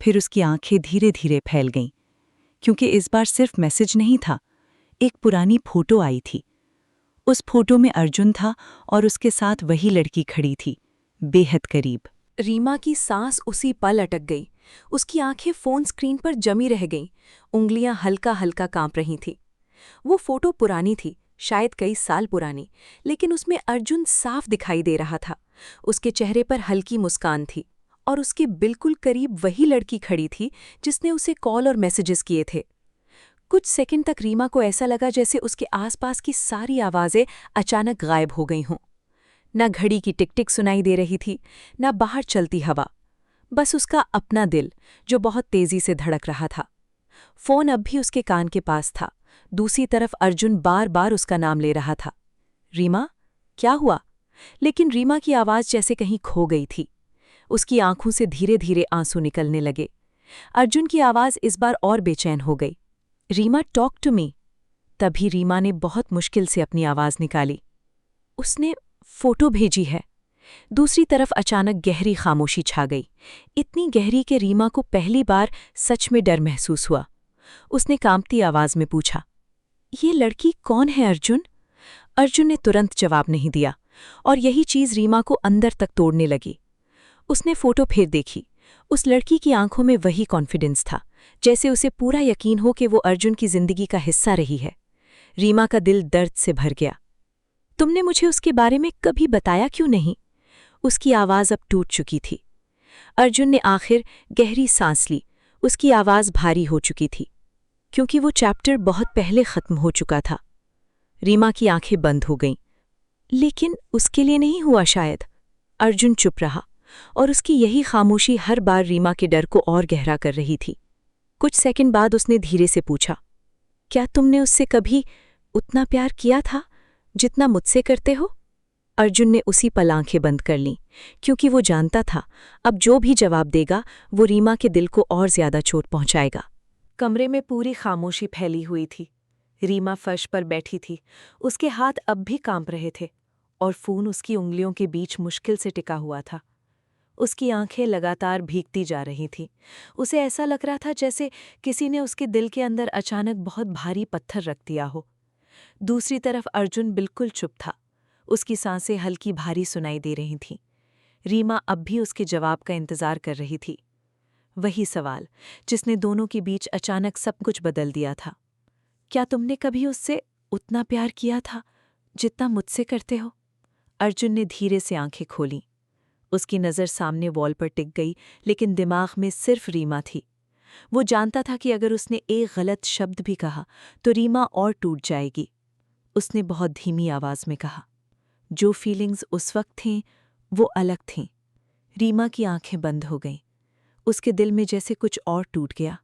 फिर उसकी आंखें धीरे धीरे फैल गईं, क्योंकि इस बार सिर्फ मैसेज नहीं था, एक पुरानी फोटो आई थी। उस फोटो में अर्जुन था और उसके साथ वही लड़की खड़ी थी, बेहद करीब। रीमा की सांस उसी पल अटक गई। उसकी आंखें फोन स्क्रीन पर जमी रह गईं, उंगलियां हल्का हल्का कांप रही थीं। वो फोटो पुरानी थी, शायद कई साल पुरानी, लेकिन उसमें अर्जुन साफ दिखाई दे रहा था। उसके चेहरे पर हल्की मुस्कान थी और उसके बिल्कुल करीब वही लड़की खड़ी थी जिसने उसे कॉल और मैसेजेस किए थे। कुछ सेकंड तक रीमा को ऐसा लगा जैसे उसके आसपास की सारी आवाज़ें अचानक गायब हो गई हों। न घड़ी की टिक टिक सुनाई दे रही थी, न बाहर चलती हवा, बस उसका अपना दिल जो बहुत तेजी से धड़क रहा था। फोन अब भी उसके कान के पास था। दूसरी तरफ अर्जुन बार बार उसका नाम ले रहा था। रीमा, क्या हुआ? लेकिन रीमा की आवाज़ जैसे कहीं खो गई थी। उसकी आंखों से धीरे धीरे आंसू निकलने लगे। अर्जुन की आवाज़ इस बार और बेचैन हो गई। Reema, talk to me. तभी रीमा ने बहुत मुश्किल से अपनी आवाज़ निकाली। उसने फोटो भेजी है। दूसरी तरफ अचानक गहरी खामोशी छा गई, इतनी गहरी कि रीमा को पहली बार सच में डर महसूस हुआ। उसने कांपती आवाज़ में पूछा, ये लड़की कौन है अर्जुन? अर्जुन ने तुरंत जवाब नहीं दिया और यही चीज़ रीमा को अंदर तक तोड़ने लगी। उसने फोटो फिर देखी। उस लड़की की आंखों में वही कॉन्फिडेंस था, जैसे उसे पूरा यकीन हो कि वो अर्जुन की जिंदगी का हिस्सा रही है। रीमा का दिल दर्द से भर गया। तुमने मुझे उसके बारे में कभी बताया क्यों नहीं? उसकी आवाज़ अब टूट चुकी थी। अर्जुन ने आखिर गहरी सांस ली। उसकी आवाज़ भारी हो चुकी थी, क्योंकि वो चैप्टर बहुत पहले ख़त्म हो चुका था। रीमा की आंखें बंद हो गईं। लेकिन उसके लिए नहीं हुआ शायद। अर्जुन चुप रहा और उसकी यही खामोशी हर बार रीमा के डर को और गहरा कर रही थी। कुछ सेकंड बाद उसने धीरे से पूछा, क्या तुमने उससे कभी उतना प्यार किया था जितना मुझसे करते हो? अर्जुन ने उसी पल आंखें बंद कर लीं, क्योंकि वो जानता था अब जो भी जवाब देगा वो रीमा के दिल को और ज्यादा चोट पहुंचाएगा। कमरे में पूरी खामोशी फैली हुई थी। रीमा फर्श पर बैठी थी, उसके हाथ अब भी कांप रहे थे और फोन उसकी उंगलियों के बीच मुश्किल से टिका हुआ था। उसकी आंखें लगातार भीगती जा रही थीं। उसे ऐसा लग रहा था जैसे किसी ने उसके दिल के अंदर अचानक बहुत भारी पत्थर रख दिया हो। दूसरी तरफ अर्जुन बिल्कुल चुप था। उसकी सांसें हल्की भारी सुनाई दे रही थीं। रीमा अब भी उसके जवाब का इंतजार कर रही थी। वही सवाल जिसने दोनों के बीच अचानक सब कुछ बदल दिया था। क्या तुमने कभी उससे उतना प्यार किया था जितना मुझसे करते हो? अर्जुन ने धीरे से आंखें खोलीं। उसकी नज़र सामने वॉल पर टिक गई, लेकिन दिमाग में सिर्फ रीमा थी। वो जानता था कि अगर उसने एक गलत शब्द भी कहा तो रीमा और टूट जाएगी। उसने बहुत धीमी आवाज़ में कहा, जो फीलिंग्स उस वक्त थीं वो अलग थीं। रीमा की आंखें बंद हो गईं। उसके दिल में जैसे कुछ और टूट गया।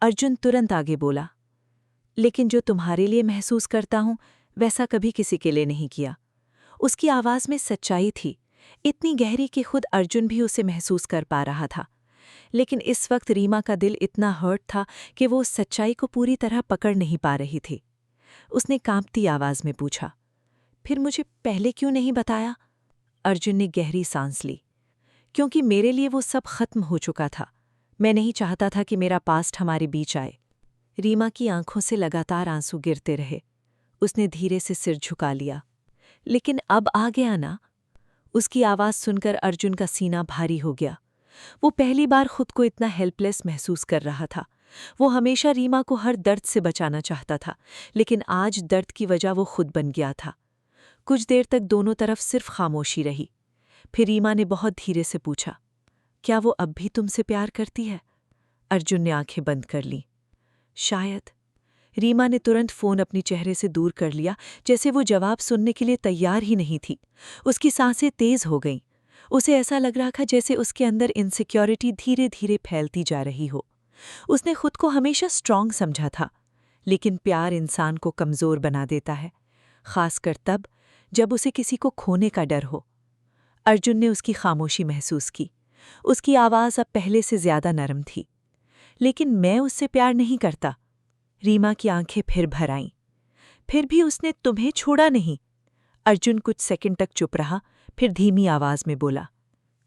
अर्जुन तुरंत आगे बोला, लेकिन जो तुम्हारे लिए महसूस करता हूं वैसा कभी किसी के लिए नहीं किया। उसकी आवाज़ में सच्चाई थी, इतनी गहरी कि खुद अर्जुन भी उसे महसूस कर पा रहा था। लेकिन इस वक्त रीमा का दिल इतना हर्ट था कि वो उस सच्चाई को पूरी तरह पकड़ नहीं पा रही थी। उसने कांपती आवाज़ में पूछा, फिर मुझे पहले क्यों नहीं बताया? अर्जुन ने गहरी सांस ली। क्योंकि मेरे लिए वो सब खत्म हो चुका था। मैं नहीं चाहता था कि मेरा पास्ट हमारे बीच आए। रीमा की आंखों से लगातार आंसू गिरते रहे। उसने धीरे से सिर झुका लिया। लेकिन अब आ गया ना? उसकी आवाज़ सुनकर अर्जुन का सीना भारी हो गया। वो पहली बार खुद को इतना हेल्पलेस महसूस कर रहा था। वो हमेशा रीमा को हर दर्द से बचाना चाहता था, लेकिन आज दर्द की वजह वो खुद बन गया था। कुछ देर तक दोनों तरफ सिर्फ खामोशी रही। फिर रीमा ने बहुत धीरे से पूछा, क्या वो अब भी तुमसे प्यार करती है? अर्जुन ने आंखें बंद कर लीं। शायद। रीमा ने तुरंत फ़ोन अपनी चेहरे से दूर कर लिया, जैसे वो जवाब सुनने के लिए तैयार ही नहीं थी। उसकी सांसें तेज़ हो गईं। उसे ऐसा लग रहा था जैसे उसके अंदर इनसिक्योरिटी धीरे धीरे फैलती जा रही हो। उसने खुद को हमेशा स्ट्रांग समझा था, लेकिन प्यार इंसान को कमज़ोर बना देता है, खासकर तब जब उसे किसी को खोने का डर हो। अर्जुन ने उसकी खामोशी महसूस की। उसकी आवाज़ अब पहले से ज़्यादा नरम थी। लेकिन मैं उससे प्यार नहीं करता। रीमा की आंखें फिर भर आईं। फिर भी उसने तुम्हें छोड़ा नहीं। अर्जुन कुछ सेकंड तक चुप रहा, फिर धीमी आवाज़ में बोला,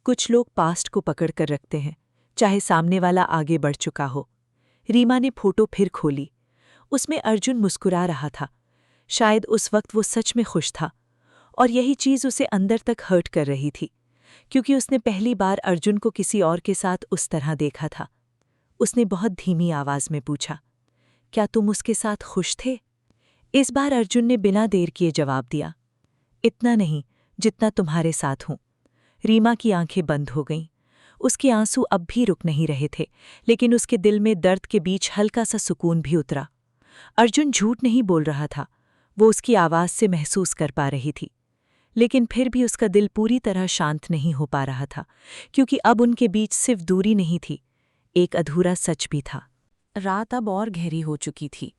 कुछ लोग पास्ट को पकड़ कर रखते हैं, चाहे सामने वाला आगे बढ़ चुका हो। रीमा ने फोटो फिर खोली। उसमें अर्जुन मुस्कुरा रहा था। शायद उस वक्त वो सच में खुश था, और यही चीज़ उसे अंदर तक हर्ट कर रही थी, क्योंकि उसने पहली बार अर्जुन को किसी और के साथ उस तरह देखा था। उसने बहुत धीमी आवाज में पूछा, क्या तुम उसके साथ खुश थे? इस बार अर्जुन ने बिना देर किए जवाब दिया, इतना नहीं जितना तुम्हारे साथ हूं। रीमा की आंखें बंद हो गईं। उसके आंसू अब भी रुक नहीं रहे थे, लेकिन उसके दिल में दर्द के बीच हल्का सा सुकून भी उतरा। अर्जुन झूठ नहीं बोल रहा था, वो उसकी आवाज से महसूस कर पा रही थी। लेकिन फिर भी उसका दिल पूरी तरह शांत नहीं हो पा रहा था, क्योंकि अब उनके बीच सिर्फ दूरी नहीं थी, एक अधूरा सच भी था। रात अब और गहरी हो चुकी थी।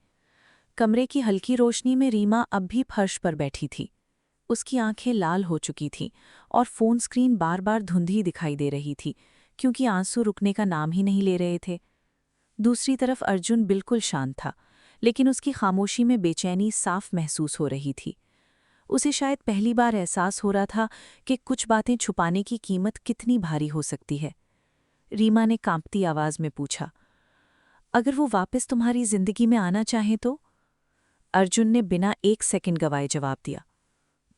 कमरे की हल्की रोशनी में रीमा अब भी फर्श पर बैठी थी। उसकी आंखें लाल हो चुकी थीं और फोन स्क्रीन बार बार धुंधली दिखाई दे रही थी, क्योंकि आंसू रुकने का नाम ही नहीं ले रहे थे। दूसरी तरफ अर्जुन बिल्कुल शांत था, लेकिन उसकी खामोशी में बेचैनी साफ महसूस हो रही थी। उसे शायद पहली बार एहसास हो रहा था कि कुछ बातें छुपाने की कीमत कितनी भारी हो सकती है। रीमा ने कांपती आवाज में पूछा, अगर वो वापस तुम्हारी जिंदगी में आना चाहे तो? अर्जुन ने बिना एक सेकंड गवाए जवाब दिया,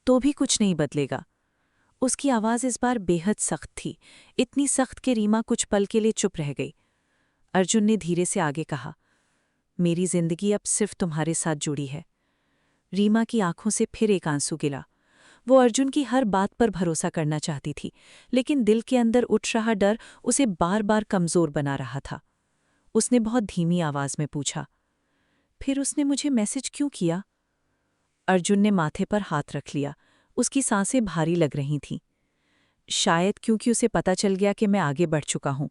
तो भी कुछ नहीं बदलेगा। उसकी आवाज़ इस बार बेहद सख्त थी, इतनी सख्त कि रीमा कुछ पल के लिए चुप रह गई। अर्जुन ने धीरे से आगे कहा, मेरी जिंदगी अब सिर्फ तुम्हारे साथ जुड़ी है। रीमा की आंखों से फिर एक आंसू गिरा। वो अर्जुन की हर बात पर भरोसा करना चाहती थी, लेकिन दिल के अंदर उठ रहा डर उसे बार बार कमज़ोर बना रहा था। उसने बहुत धीमी आवाज़ में पूछा, फिर उसने मुझे मैसेज क्यों किया? अर्जुन ने माथे पर हाथ रख लिया। उसकी सांसें भारी लग रही थीं। शायद क्योंकि उसे पता चल गया कि मैं आगे बढ़ चुका हूं।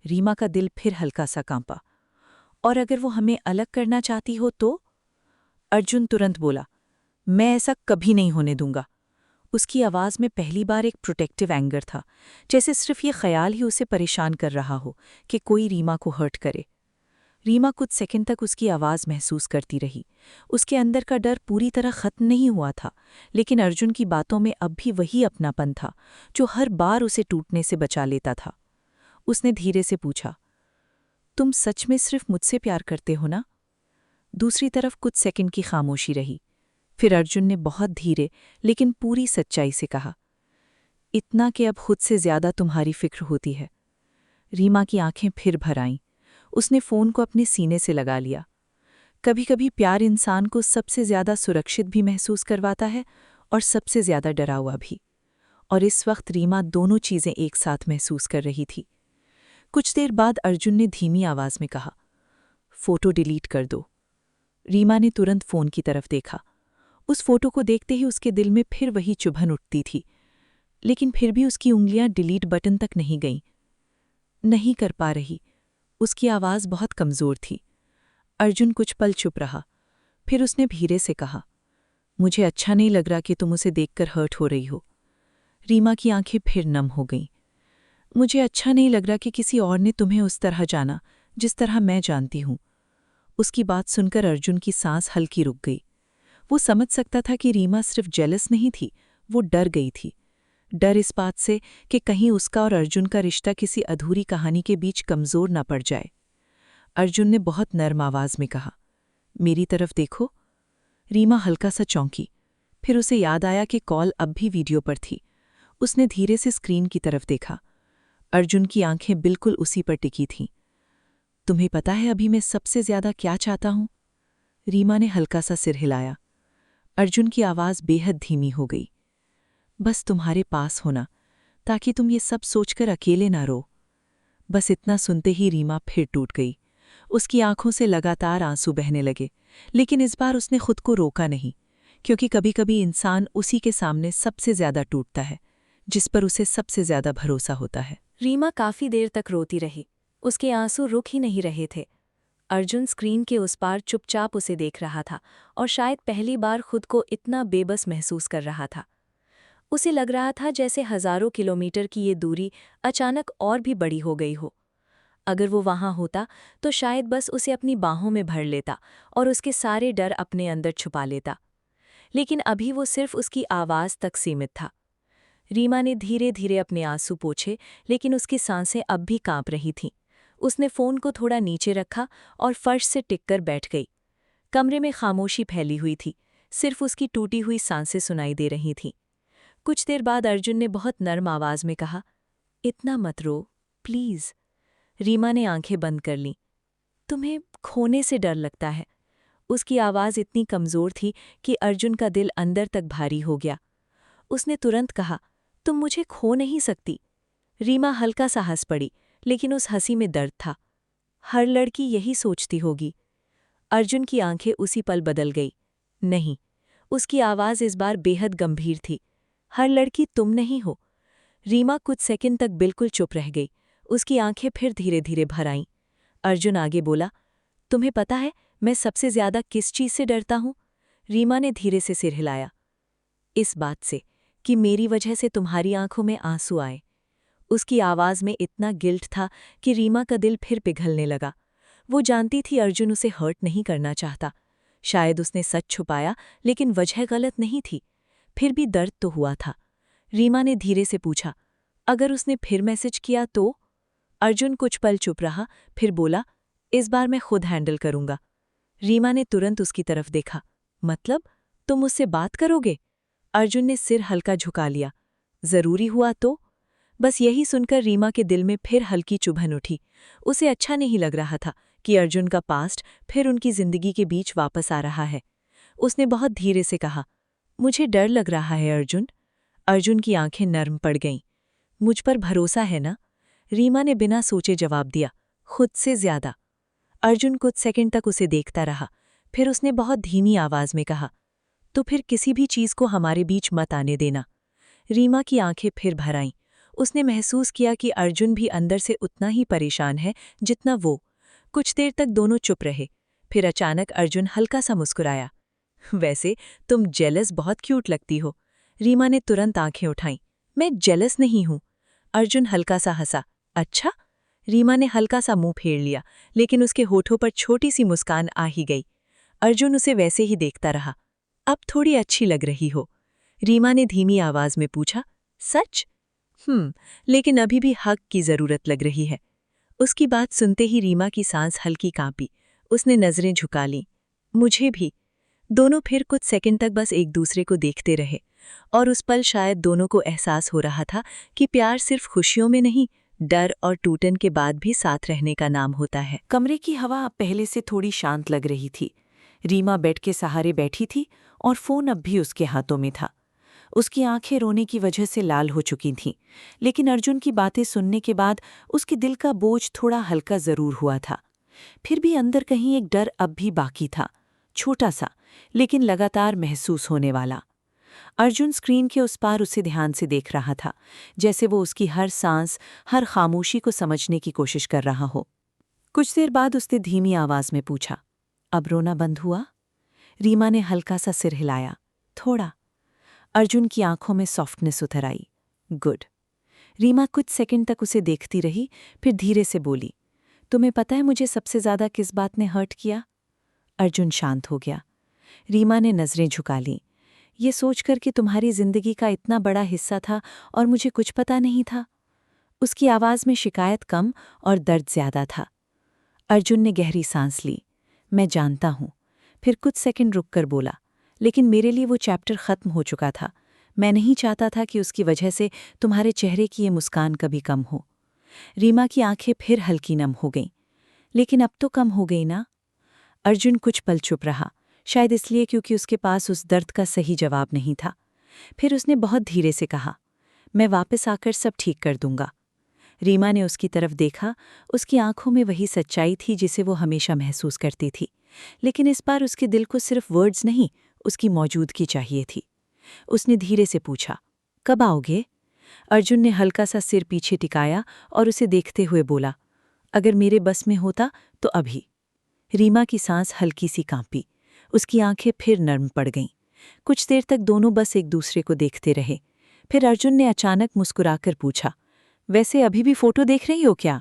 रीमा का दिल फिर हल्का सा कांपा। और अगर वो हमें अलग करना चाहती हो तो? अर्जुन तुरंत बोला, मैं ऐसा कभी नहीं होने दूंगा। उसकी आवाज़ में पहली बार एक प्रोटेक्टिव एंगर था, जैसे सिर्फ ये ख्याल ही उसे परेशान कर रहा हो कि कोई रीमा को हर्ट करे। रीमा कुछ सेकंड तक उसकी आवाज़ महसूस करती रही। उसके अंदर का डर पूरी तरह खत्म नहीं हुआ था, लेकिन अर्जुन की बातों में अब भी वही अपनापन था जो हर बार उसे टूटने से बचा लेता था। उसने धीरे से पूछा, तुम सच में सिर्फ मुझसे प्यार करते हो ना? दूसरी तरफ कुछ सेकंड की खामोशी रही। फिर अर्जुन ने बहुत धीरे लेकिन पूरी सच्चाई से कहा, इतना कि अब खुद से ज्यादा तुम्हारी फिक्र होती है। रीमा की आंखें फिर भर आईं। उसने फ़ोन को अपने सीने से लगा लिया। कभी कभी प्यार इंसान को सबसे ज्यादा सुरक्षित भी महसूस करवाता है और सबसे ज्यादा डरा हुआ भी। और इस वक्त रीमा दोनों चीज़ें एक साथ महसूस कर रही थी। कुछ देर बाद अर्जुन ने धीमी आवाज़ में कहा, फ़ोटो डिलीट कर दो। रीमा ने तुरंत फ़ोन की तरफ देखा। उस फोटो को देखते ही उसके दिल में फिर वही चुभन उठती थी, लेकिन फिर भी उसकी उंगलियां डिलीट बटन तक नहीं गईं। नहीं कर पा रही। उसकी आवाज़ बहुत कमज़ोर थी। अर्जुन कुछ पल चुप रहा। फिर उसने धीरे से कहा, मुझे अच्छा नहीं लग रहा कि तुम उसे देखकर हर्ट हो रही हो। रीमा की आंखें फिर नम हो गईं। मुझे अच्छा नहीं लग रहा कि किसी और ने तुम्हें उस तरह जाना जिस तरह मैं जानती हूं। उसकी बात सुनकर अर्जुन की सांस हल्की रुक गई। वो समझ सकता था कि रीमा सिर्फ जेलस नहीं थी, वो डर गई थी। डर इस बात से कि कहीं उसका और अर्जुन का रिश्ता किसी अधूरी कहानी के बीच कमज़ोर न पड़ जाए। अर्जुन ने बहुत नर्म आवाज़ में कहा, मेरी तरफ देखो। रीमा हल्का सा चौंकी। फिर उसे याद आया कि कॉल अब भी वीडियो पर थी। उसने धीरे से स्क्रीन की तरफ देखा। अर्जुन की आंखें बिल्कुल उसी पर टिकी थीं। तुम्हें पता है अभी मैं सबसे ज्यादा क्या चाहता हूं? रीमा ने हल्का सा सिर हिलाया। अर्जुन की आवाज़ बेहद धीमी हो गई। बस तुम्हारे पास होना, ताकि तुम ये सब सोचकर अकेले ना रो। बस इतना सुनते ही रीमा फिर टूट गई। उसकी आंखों से लगातार आंसू बहने लगे, लेकिन इस बार उसने खुद को रोका नहीं, क्योंकि कभी-कभी इंसान उसी के सामने सबसे ज्यादा टूटता है जिस पर उसे सबसे ज्यादा भरोसा होता है। रीमा काफी देर तक रोती रही। उसके आंसू रुक ही नहीं रहे थे। अर्जुन स्क्रीन के उस पार चुपचाप उसे देख रहा था और शायद पहली बार खुद को इतना बेबस महसूस कर रहा था। उसे लग रहा था जैसे हजारों किलोमीटर की ये दूरी अचानक और भी बड़ी हो गई हो। अगर वो वहां होता तो शायद बस उसे अपनी बाहों में भर लेता और उसके सारे डर अपने अंदर छुपा लेता। लेकिन अभी वो सिर्फ उसकी आवाज़ तक सीमित था। रीमा ने धीरे धीरे अपने आंसू पोंछे, लेकिन उसकी सांसें अब भी कांप रही थीं। उसने फ़ोन को थोड़ा नीचे रखा और फर्श से टिककर बैठ गई। कमरे में खामोशी फैली हुई थी, सिर्फ उसकी टूटी हुई सांसें सुनाई दे रही थीं। कुछ देर बाद अर्जुन ने बहुत नर्म आवाज में कहा, इतना मत रो, प्लीज। रीमा ने आंखें बंद कर लीं। तुम्हें खोने से डर लगता है। उसकी आवाज़ इतनी कमज़ोर थी कि अर्जुन का दिल अंदर तक भारी हो गया। उसने तुरंत कहा, तुम मुझे खो नहीं सकती। रीमा हल्का सा हंस पड़ी, लेकिन उस हंसी में दर्द था। हर लड़की यही सोचती होगी। अर्जुन की आंखें उसी पल बदल गई। नहीं, उसकी आवाज़ इस बार बेहद गंभीर थी। हर लड़की तुम नहीं हो। रीमा कुछ सेकंड तक बिल्कुल चुप रह गई। उसकी आंखें फिर धीरे धीरे भर आईं। अर्जुन आगे बोला, तुम्हें पता है मैं सबसे ज्यादा किस चीज से डरता हूं? रीमा ने धीरे से सिर हिलाया। इस बात से कि मेरी वजह से तुम्हारी आंखों में आंसू आए। उसकी आवाज में इतना गिल्ट था कि रीमा का दिल फिर पिघलने लगा। वो जानती थी अर्जुन उसे हर्ट नहीं करना चाहता। शायद उसने सच छुपाया, लेकिन वजह गलत नहीं थी। फिर भी दर्द तो हुआ था। रीमा ने धीरे से पूछा, अगर उसने फिर मैसेज किया तो? अर्जुन कुछ पल चुप रहा, फिर बोला, इस बार मैं खुद हैंडल करूंगा। रीमा ने तुरंत उसकी तरफ देखा। मतलब तुम मुझसे बात करोगे? अर्जुन ने सिर हल्का झुका लिया। जरूरी हुआ तो? बस यही सुनकर रीमा के दिल में फिर हल्की चुभन उठी। उसे अच्छा नहीं लग रहा था कि अर्जुन का पास्ट फिर उनकी जिंदगी के बीच वापस आ रहा है। उसने बहुत धीरे से कहा, मुझे डर लग रहा है अर्जुन। अर्जुन की आंखें नर्म पड़ गईं। मुझ पर भरोसा है ना? रीमा ने बिना सोचे जवाब दिया, खुद से ज्यादा। अर्जुन कुछ सेकंड तक उसे देखता रहा, फिर उसने बहुत धीमी आवाज में कहा, तो फिर किसी भी चीज को हमारे बीच मत आने देना। रीमा की आंखें फिर भर आईं। उसने महसूस किया कि अर्जुन भी अंदर से उतना ही परेशान है जितना वो। कुछ देर तक दोनों चुप रहे, फिर अचानक अर्जुन हल्का सा मुस्कुराया। वैसे तुम जेलस बहुत क्यूट लगती हो। रीमा ने तुरंत आंखें उठाईं। मैं जेलस नहीं हूं। अर्जुन हल्का सा हंसा। अच्छा? रीमा ने हल्का सा मुंह फेर लिया, लेकिन उसके होठों पर छोटी सी मुस्कान आ ही गई। अर्जुन उसे वैसे ही देखता रहा। अब थोड़ी अच्छी लग रही हो। रीमा ने धीमी आवाज में पूछा, सच? लेकिन अभी भी हक की जरूरत लग रही है। उसकी बात सुनते ही रीमा की सांस हल्की कांपी। उसने नजरें झुका लीं। मुझे भी। दोनों फिर कुछ सेकंड तक बस एक दूसरे को देखते रहे, और उस पल शायद दोनों को एहसास हो रहा था कि प्यार सिर्फ खुशियों में नहीं, डर और टूटन के बाद भी साथ रहने का नाम होता है। कमरे की हवा अब पहले से थोड़ी शांत लग रही थी। रीमा बेड के सहारे बैठी थी और फोन अब भी उसके हाथों में था। उसकी आंखें रोने की वजह से लाल हो चुकी थीं, लेकिन अर्जुन की बातें सुनने के बाद उसके दिल का बोझ थोड़ा हल्का जरूर हुआ था। फिर भी अंदर कहीं एक डर अब भी बाकी था, छोटा सा, लेकिन लगातार महसूस होने वाला। अर्जुन स्क्रीन के उस पार उसे ध्यान से देख रहा था, जैसे वो उसकी हर सांस, हर खामोशी को समझने की कोशिश कर रहा हो। कुछ देर बाद उसने धीमी आवाज में पूछा, अब रोना बंद हुआ? रीमा ने हल्का सा सिर हिलाया, थोड़ा। अर्जुन की आंखों में सॉफ्टनेस उतर आई। गुड। रीमा कुछ सेकंड तक उसे देखती रही, फिर धीरे से बोली, तुम्हें पता है मुझे सबसे ज्यादा किस बात ने हर्ट किया? अर्जुन शांत हो गया। रीमा ने नजरें झुका लीं। ये सोचकर कि तुम्हारी जिंदगी का इतना बड़ा हिस्सा था और मुझे कुछ पता नहीं था। उसकी आवाज में शिकायत कम और दर्द ज्यादा था। अर्जुन ने गहरी सांस ली। मैं जानता हूं। फिर कुछ सेकंड रुककर बोला, लेकिन मेरे लिए वो चैप्टर खत्म हो चुका था। मैं नहीं चाहता था कि उसकी वजह से तुम्हारे चेहरे की ये मुस्कान कभी कम हो। रीमा की आंखें फिर हल्की नम हो गईं। लेकिन अब तो कम हो गई ना? अर्जुन कुछ पल चुप रहा, शायद इसलिए क्योंकि उसके पास उस दर्द का सही जवाब नहीं था। फिर उसने बहुत धीरे से कहा, मैं वापस आकर सब ठीक कर दूंगा। रीमा ने उसकी तरफ देखा। उसकी आंखों में वही सच्चाई थी जिसे वो हमेशा महसूस करती थी, लेकिन इस बार उसके दिल को सिर्फ वर्ड्स नहीं, उसकी मौजूदगी चाहिए थी। उसने धीरे से पूछा, कब आओगे? अर्जुन ने हल्का सा सिर पीछे टिकाया और उसे देखते हुए बोला, अगर मेरे बस में होता तो अभी। रीमा की सांस हल्की सी कांपी। उसकी आंखें फिर नर्म पड़ गईं। कुछ देर तक दोनों बस एक दूसरे को देखते रहे। फिर अर्जुन ने अचानक मुस्कुराकर पूछा, वैसे अभी भी फोटो देख रही हो क्या?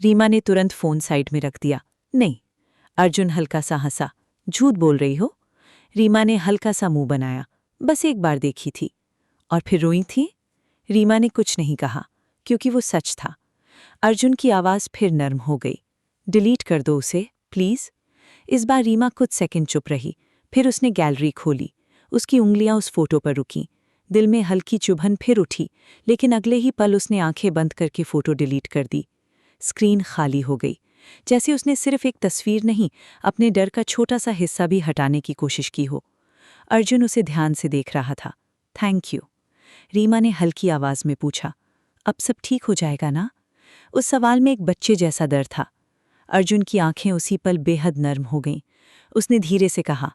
रीमा ने तुरंत फोन साइड में रख दिया। नहीं। अर्जुन हल्का सा हंसा, झूठ बोल रही हो? रीमा ने हल्का सा मुंह बनाया, बस एक बार देखी थी। और फिर रोई थी? रीमा ने कुछ नहीं कहा, क्योंकि वो सच था। अर्जुन की आवाज़ फिर नर्म हो गई। डिलीट कर दो उसे, प्लीज़। इस बार रीमा कुछ सेकंड चुप रही, फिर उसने गैलरी खोली। उसकी उंगलियां उस फोटो पर रुकीं। दिल में हल्की चुभन फिर उठी, लेकिन अगले ही पल उसने आंखें बंद करके फोटो डिलीट कर दी। स्क्रीन खाली हो गई, जैसे उसने सिर्फ एक तस्वीर नहीं, अपने डर का छोटा सा हिस्सा भी हटाने की कोशिश की हो। अर्जुन उसे ध्यान से देख रहा था। थैंक यू, रीमा ने हल्की आवाज में पूछा। अब सब ठीक हो जाएगा ना? उस सवाल में एक बच्चे जैसा डर था। अर्जुन की आंखें उसी पल बेहद नर्म हो गईं। उसने धीरे से कहा,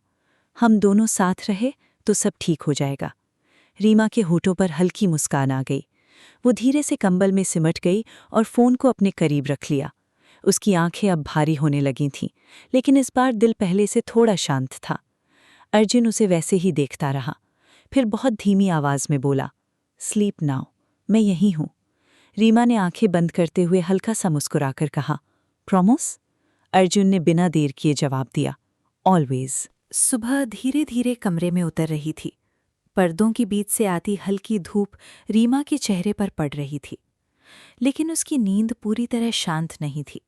हम दोनों साथ रहे तो सब ठीक हो जाएगा। रीमा के होठों पर हल्की मुस्कान आ गई। वो धीरे से कंबल में सिमट गई और फ़ोन को अपने करीब रख लिया। उसकी आंखें अब भारी होने लगी थीं, लेकिन इस बार दिल पहले से थोड़ा शांत था। अर्जुन उसे वैसे ही देखता रहा, फिर बहुत धीमी आवाज़ में बोला, स्लीप नाउ, मैं यहीं हूँ। रीमा ने आंखें बंद करते हुए हल्का सा मुस्कुराकर कहा, प्रॉमिस? अर्जुन ने बिना देर किए जवाब दिया, ऑलवेज। सुबह धीरे धीरे कमरे में उतर रही थी। पर्दों की बीच से आती हल्की धूप रीमा के चेहरे पर पड़ रही थी, लेकिन उसकी नींद पूरी तरह शांत नहीं थी।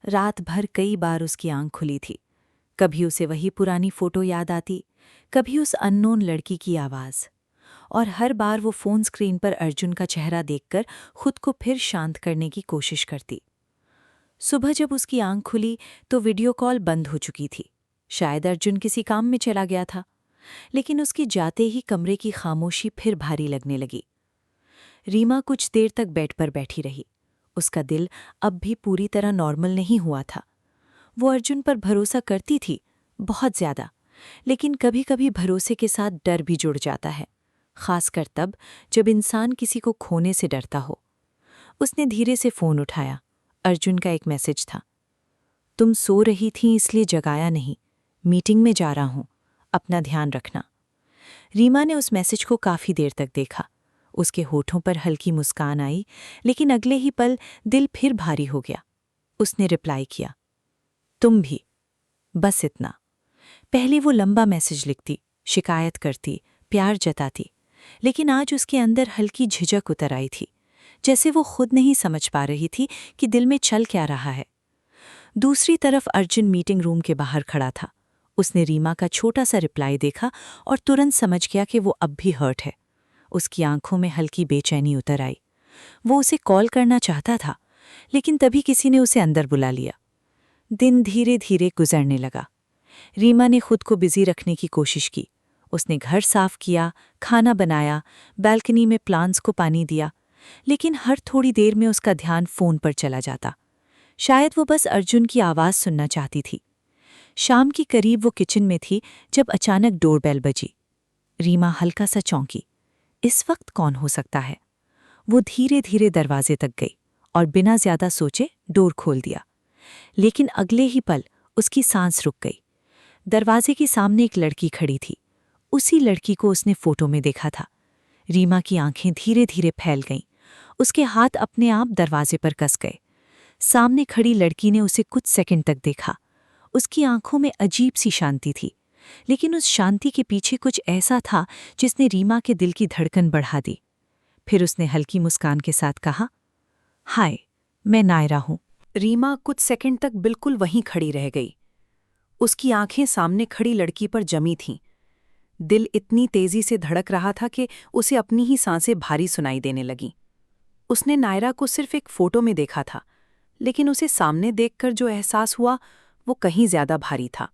रात भर कई बार उसकी आंख खुली थी। कभी उसे वही पुरानी फोटो याद आती, कभी उस अननोन लड़की की आवाज़, और हर बार वो फ़ोन स्क्रीन पर अर्जुन का चेहरा देखकर खुद को फिर शांत करने की कोशिश करती। सुबह जब उसकी आंख खुली तो वीडियो कॉल बंद हो चुकी थी। शायद अर्जुन किसी काम में चला गया था, लेकिन उसकी जाते ही कमरे की खामोशी फिर भारी लगने लगी। रीमा कुछ देर तक बेड पर बैठी रही। उसका दिल अब भी पूरी तरह नॉर्मल नहीं हुआ था। वो अर्जुन पर भरोसा करती थी, बहुत ज़्यादा, लेकिन कभी-कभी भरोसे के साथ डर भी जुड़ जाता है, खासकर तब जब इंसान किसी को खोने से डरता हो। उसने धीरे से फ़ोन उठाया। अर्जुन का एक मैसेज था, तुम सो रही थी इसलिए जगाया नहीं, मीटिंग में जा रहा हूं, अपना ध्यान रखना। रीमा ने उस मैसेज को काफ़ी देर तक देखा। उसके होठों पर हल्की मुस्कान आई, लेकिन अगले ही पल दिल फिर भारी हो गया। उसने रिप्लाई किया, तुम भी, बस इतना। पहले वो लंबा मैसेज लिखती, शिकायत करती, प्यार जताती, लेकिन आज उसके अंदर हल्की झिझक उतर आई थी, जैसे वो खुद नहीं समझ पा रही थी कि दिल में चल क्या रहा है। दूसरी तरफ अर्जुन मीटिंग रूम के बाहर खड़ा था। उसने रीमा का छोटा सा रिप्लाई देखा और तुरंत समझ गया कि वो अब भी हर्ट है। उसकी आंखों में हल्की बेचैनी उतर आई। वो उसे कॉल करना चाहता था, लेकिन तभी किसी ने उसे अंदर बुला लिया। दिन धीरे धीरे गुजरने लगा। रीमा ने खुद को बिजी रखने की कोशिश की। उसने घर साफ किया, खाना बनाया, बालकनी में प्लांट्स को पानी दिया, लेकिन हर थोड़ी देर में उसका ध्यान फ़ोन पर चला जाता। शायद वो बस अर्जुन की आवाज़ सुनना चाहती थी। शाम के करीब वो किचन में थी जब अचानक डोरबेल बजी। रीमा हल्का सा चौंकी। इस वक्त कौन हो सकता है? वो धीरे धीरे दरवाजे तक गई और बिना ज्यादा सोचे डोर खोल दिया, लेकिन अगले ही पल उसकी सांस रुक गई। दरवाजे के सामने एक लड़की खड़ी थी। उसी लड़की को उसने फोटो में देखा था। रीमा की आंखें धीरे धीरे फैल गईं। उसके हाथ अपने आप दरवाजे पर कस गए। सामने खड़ी लड़की ने उसे कुछ सेकंड तक देखा। उसकी आंखों में अजीब सी शांति थी, लेकिन उस शांति के पीछे कुछ ऐसा था जिसने रीमा के दिल की धड़कन बढ़ा दी। फिर उसने हल्की मुस्कान के साथ कहा, हाय, मैं नायरा हूं। रीमा कुछ सेकंड तक बिल्कुल वहीं खड़ी रह गई। उसकी आंखें सामने खड़ी लड़की पर जमी थीं। दिल इतनी तेजी से धड़क रहा था कि उसे अपनी ही सांसें भारी सुनाई देने लगीं। उसने नायरा को सिर्फ एक फोटो में देखा था, लेकिन उसे सामने देखकर जो एहसास हुआ वो कहीं ज्यादा भारी था।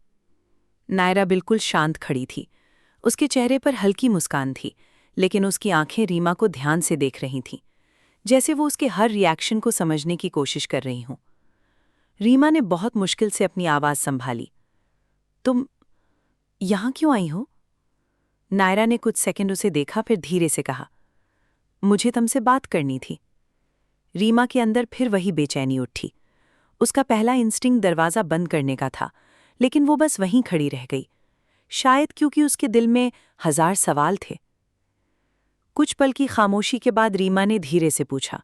नायरा बिल्कुल शांत खड़ी थी। उसके चेहरे पर हल्की मुस्कान थी, लेकिन उसकी आंखें रीमा को ध्यान से देख रही थीं, जैसे वो उसके हर रिएक्शन को समझने की कोशिश कर रही हों। रीमा ने बहुत मुश्किल से अपनी आवाज़ संभाली, तुम यहाँ क्यों आई हो? नायरा ने कुछ सेकंड उसे देखा, फिर धीरे से कहा, मुझे तुमसे बात करनी थी। रीमा के अंदर फिर वही बेचैनी उठी। उसका पहला इंस्टिंक्ट दरवाज़ा बंद करने का था, लेकिन वो बस वहीं खड़ी रह गई, शायद क्योंकि उसके दिल में 1000 सवाल थे। कुछ पल की खामोशी के बाद रीमा ने धीरे से पूछा,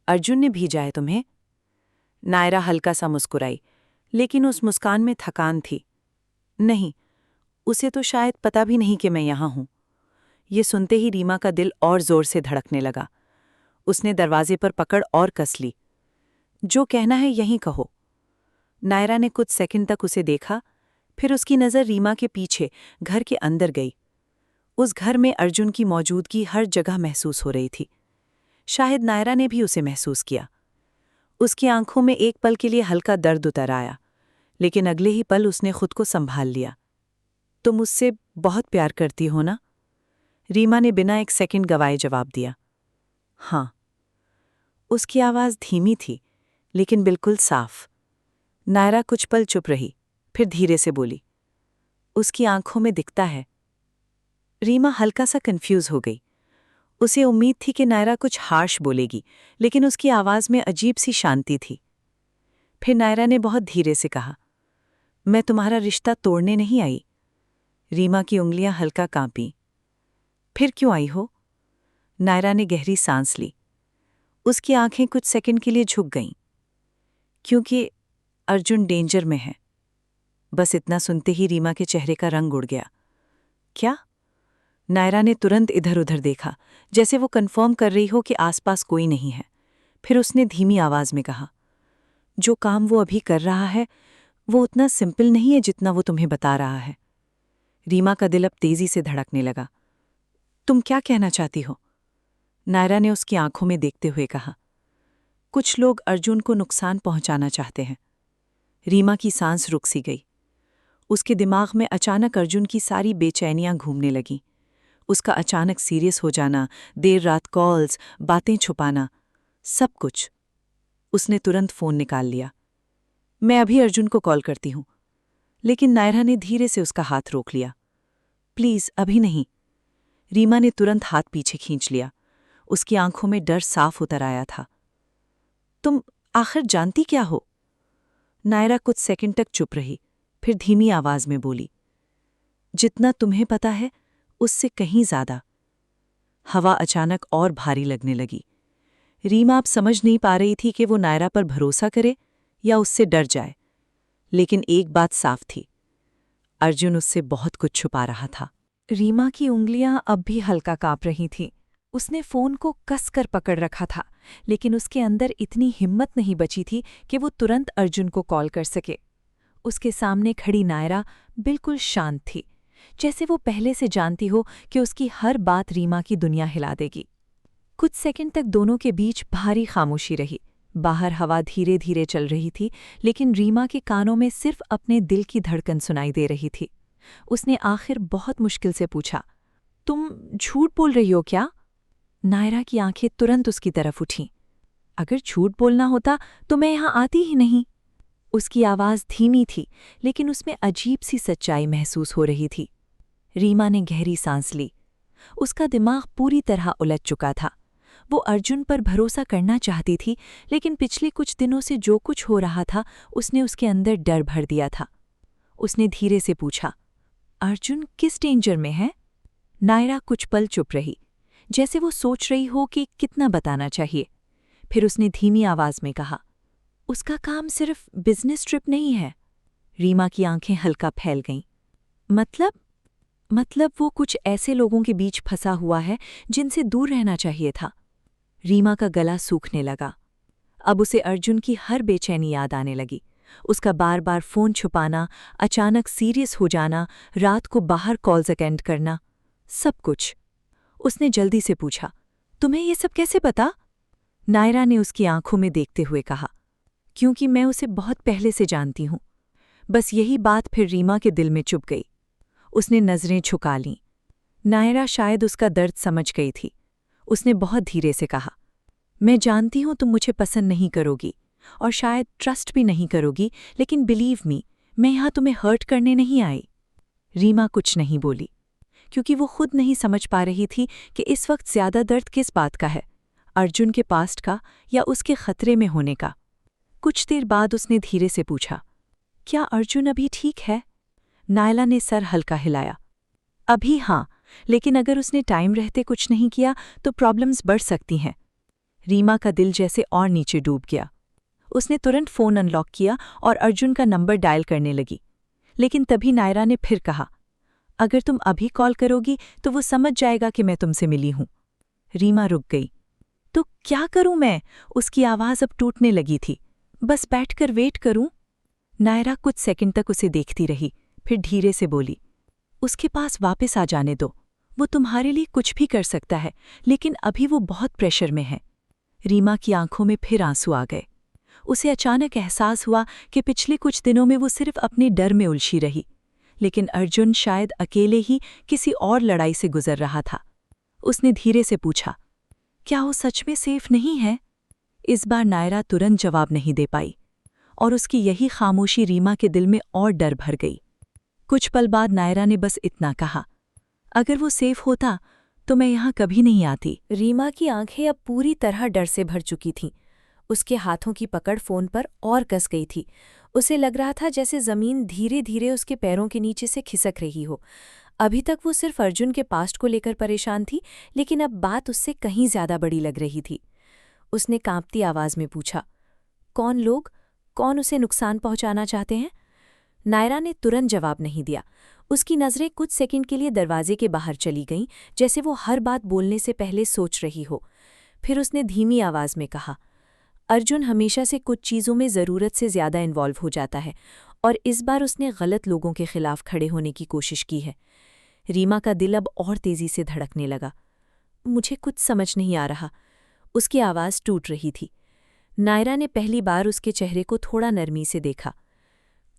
अर्जुन ने भेजा है तुम्हें? नायरा हल्का सा मुस्कुराई, लेकिन उस मुस्कान में थकान थी। नहीं, उसे तो शायद पता भी नहीं कि मैं यहाँ हूँ। ये सुनते ही रीमा का दिल और जोर से धड़कने लगा। उसने दरवाजे पर पकड़ और कस ली। जो कहना है यहीं कहो। नायरा ने कुछ सेकंड तक उसे देखा, फिर उसकी नज़र रीमा के पीछे घर के अंदर गई। उस घर में अर्जुन की मौजूदगी हर जगह महसूस हो रही थी। शायद नायरा ने भी उसे महसूस किया। उसकी आंखों में एक पल के लिए हल्का दर्द उतर आया, लेकिन अगले ही पल उसने खुद को संभाल लिया। तुम मुझसे बहुत प्यार करती हो ना? रीमा ने बिना एक सेकंड गवाए जवाब दिया। हाँ। उसकी आवाज़ धीमी थी, लेकिन बिल्कुल साफ। नायरा कुछ पल चुप रही, फिर धीरे से बोली, उसकी आंखों में दिखता है। रीमा हल्का सा कंफ्यूज हो गई। उसे उम्मीद थी कि नायरा कुछ हार्श बोलेगी, लेकिन उसकी आवाज़ में अजीब सी शांति थी। फिर नायरा ने बहुत धीरे से कहा, मैं तुम्हारा रिश्ता तोड़ने नहीं आई। रीमा की उंगलियां हल्का कांपीं। फिर क्यों आई हो? नायरा ने गहरी सांस ली। उसकी आंखें कुछ सेकंड के लिए झुक गईं। क्योंकि अर्जुन डेंजर में है। बस इतना सुनते ही रीमा के चेहरे का रंग उड़ गया। क्या? नायरा ने तुरंत इधर उधर देखा, जैसे वो कंफर्म कर रही हो कि आसपास कोई नहीं है। फिर उसने धीमी आवाज में कहा, जो काम वो अभी कर रहा है वो उतना सिंपल नहीं है जितना वो तुम्हें बता रहा है। रीमा का दिल अब तेजी से धड़कने लगा। तुम क्या कहना चाहती हो? नायरा ने उसकी आंखों में देखते हुए कहा, कुछ लोग अर्जुन को नुकसान पहुंचाना चाहते हैं। रीमा की सांस रुक सी गई। उसके दिमाग में अचानक अर्जुन की सारी बेचैनियां घूमने लगीं। उसका अचानक सीरियस हो जाना, देर रात कॉल्स, बातें छुपाना, सब कुछ। उसने तुरंत फोन निकाल लिया। मैं अभी अर्जुन को कॉल करती हूं। लेकिन नायरा ने धीरे से उसका हाथ रोक लिया। प्लीज अभी नहीं। रीमा ने तुरंत हाथ पीछे खींच लिया। उसकी आंखों में डर साफ उतर आया था। तुम आखिर जानती क्या हो? नायरा कुछ सेकंड तक चुप रही, फिर धीमी आवाज में बोली, जितना तुम्हें पता है उससे कहीं ज्यादा। हवा अचानक और भारी लगने लगी। रीमा अब समझ नहीं पा रही थी कि वो नायरा पर भरोसा करे या उससे डर जाए। लेकिन एक बात साफ थी, अर्जुन उससे बहुत कुछ छुपा रहा था। रीमा की उंगलियां अब भी हल्का कांप रही थीं। उसने फोन को कसकर पकड़ रखा था, लेकिन उसके अंदर इतनी हिम्मत नहीं बची थी कि वो तुरंत अर्जुन को कॉल कर सके। उसके सामने खड़ी नायरा बिल्कुल शांत थी, जैसे वो पहले से जानती हो कि उसकी हर बात रीमा की दुनिया हिला देगी। कुछ सेकंड तक दोनों के बीच भारी खामोशी रही। बाहर हवा धीरे धीरे चल रही थी, लेकिन रीमा के कानों में सिर्फ अपने दिल की धड़कन सुनाई दे रही थी। उसने आखिर बहुत मुश्किल से पूछा, तुम झूठ बोल रही हो क्या? नायरा की आंखें तुरंत उसकी तरफ उठीं। अगर झूठ बोलना होता तो मैं यहाँ आती ही नहीं। उसकी आवाज़ धीमी थी, लेकिन उसमें अजीब सी सच्चाई महसूस हो रही थी। रीमा ने गहरी सांस ली। उसका दिमाग पूरी तरह उलझ चुका था। वो अर्जुन पर भरोसा करना चाहती थी, लेकिन पिछले कुछ दिनों से जो कुछ हो रहा था उसने उसके अंदर डर भर दिया था। उसने धीरे से पूछा, अर्जुन किस डेंजर में है? नायरा कुछ पल चुप रही, जैसे वो सोच रही हो कि कितना बताना चाहिए। फिर उसने धीमी आवाज में कहा, उसका काम सिर्फ बिजनेस ट्रिप नहीं है। रीमा की आंखें हल्का फैल गईं। मतलब वो कुछ ऐसे लोगों के बीच फंसा हुआ है जिनसे दूर रहना चाहिए था। रीमा का गला सूखने लगा। अब उसे अर्जुन की हर बेचैनी याद आने लगी। उसका बार बार फोन छुपाना, अचानक सीरियस हो जाना, रात को बाहर कॉल्स अटेंड करना, सब कुछ। उसने जल्दी से पूछा, तुम्हें ये सब कैसे पता? नायरा ने उसकी आंखों में देखते हुए कहा, क्योंकि मैं उसे बहुत पहले से जानती हूं। बस यही बात फिर रीमा के दिल में चुभ गई। उसने नजरें झुका लीं। नायरा शायद उसका दर्द समझ गई थी। उसने बहुत धीरे से कहा, मैं जानती हूं तुम मुझे पसंद नहीं करोगी और शायद ट्रस्ट भी नहीं करोगी, लेकिन बिलीव मी, मैं यहाँ तुम्हें हर्ट करने नहीं आई। रीमा कुछ नहीं बोली, क्योंकि वो खुद नहीं समझ पा रही थी कि इस वक्त ज्यादा दर्द किस बात का है, अर्जुन के पास्ट का या उसके खतरे में होने का। कुछ देर बाद उसने धीरे से पूछा, क्या अर्जुन अभी ठीक है? नायला ने सर हल्का हिलाया। अभी हाँ, लेकिन अगर उसने टाइम रहते कुछ नहीं किया तो प्रॉब्लम्स बढ़ सकती हैं। रीमा का दिल जैसे और नीचे डूब गया। उसने तुरंत फ़ोन अनलॉक किया और अर्जुन का नंबर डायल करने लगी। लेकिन तभी नायरा ने फिर कहा, अगर तुम अभी कॉल करोगी तो वो समझ जाएगा कि मैं तुमसे मिली हूं। रीमा रुक गई। तो क्या करूं मैं? उसकी आवाज अब टूटने लगी थी। बस बैठकर वेट करूं? नायरा कुछ सेकंड तक उसे देखती रही, फिर धीरे से बोली, उसके पास वापस आ जाने दो। वो तुम्हारे लिए कुछ भी कर सकता है, लेकिन अभी वो बहुत प्रेशर में है। रीमा की आंखों में फिर आंसू आ गए। उसे अचानक एहसास हुआ कि पिछले कुछ दिनों में वो सिर्फ अपने डर में उलझी रही, लेकिन अर्जुन शायद अकेले ही किसी और लड़ाई से गुजर रहा था। उसने धीरे से पूछा, क्या वो सच में सेफ नहीं है? इस बार नायरा तुरंत जवाब नहीं दे पाई, और उसकी यही खामोशी रीमा के दिल में और डर भर गई। कुछ पल बाद नायरा ने बस इतना कहा, अगर वो सेफ होता तो मैं यहाँ कभी नहीं आती। रीमा की आंखें अब पूरी तरह डर से भर चुकी थीं। उसके हाथों की पकड़ फोन पर और कस गई थी। उसे लग रहा था जैसे जमीन धीरे धीरे उसके पैरों के नीचे से खिसक रही हो। अभी तक वो सिर्फ अर्जुन के पास्ट को लेकर परेशान थी, लेकिन अब बात उससे कहीं ज्यादा बड़ी लग रही थी। उसने कांपती आवाज में पूछा, कौन लोग? कौन उसे नुकसान पहुंचाना चाहते हैं? नायरा ने तुरंत जवाब नहीं दिया। उसकी नज़रें कुछ सेकंड के लिए दरवाजे के बाहर चली गईं, जैसे वो हर बात बोलने से पहले सोच रही हो। फिर उसने धीमी आवाज में कहा, अर्जुन हमेशा से कुछ चीज़ों में ज़रूरत से ज़्यादा इन्वॉल्व हो जाता है, और इस बार उसने गलत लोगों के खिलाफ खड़े होने की कोशिश की है। रीमा का दिल अब और तेज़ी से धड़कने लगा। मुझे कुछ समझ नहीं आ रहा। उसकी आवाज़ टूट रही थी। नायरा ने पहली बार उसके चेहरे को थोड़ा नरमी से देखा।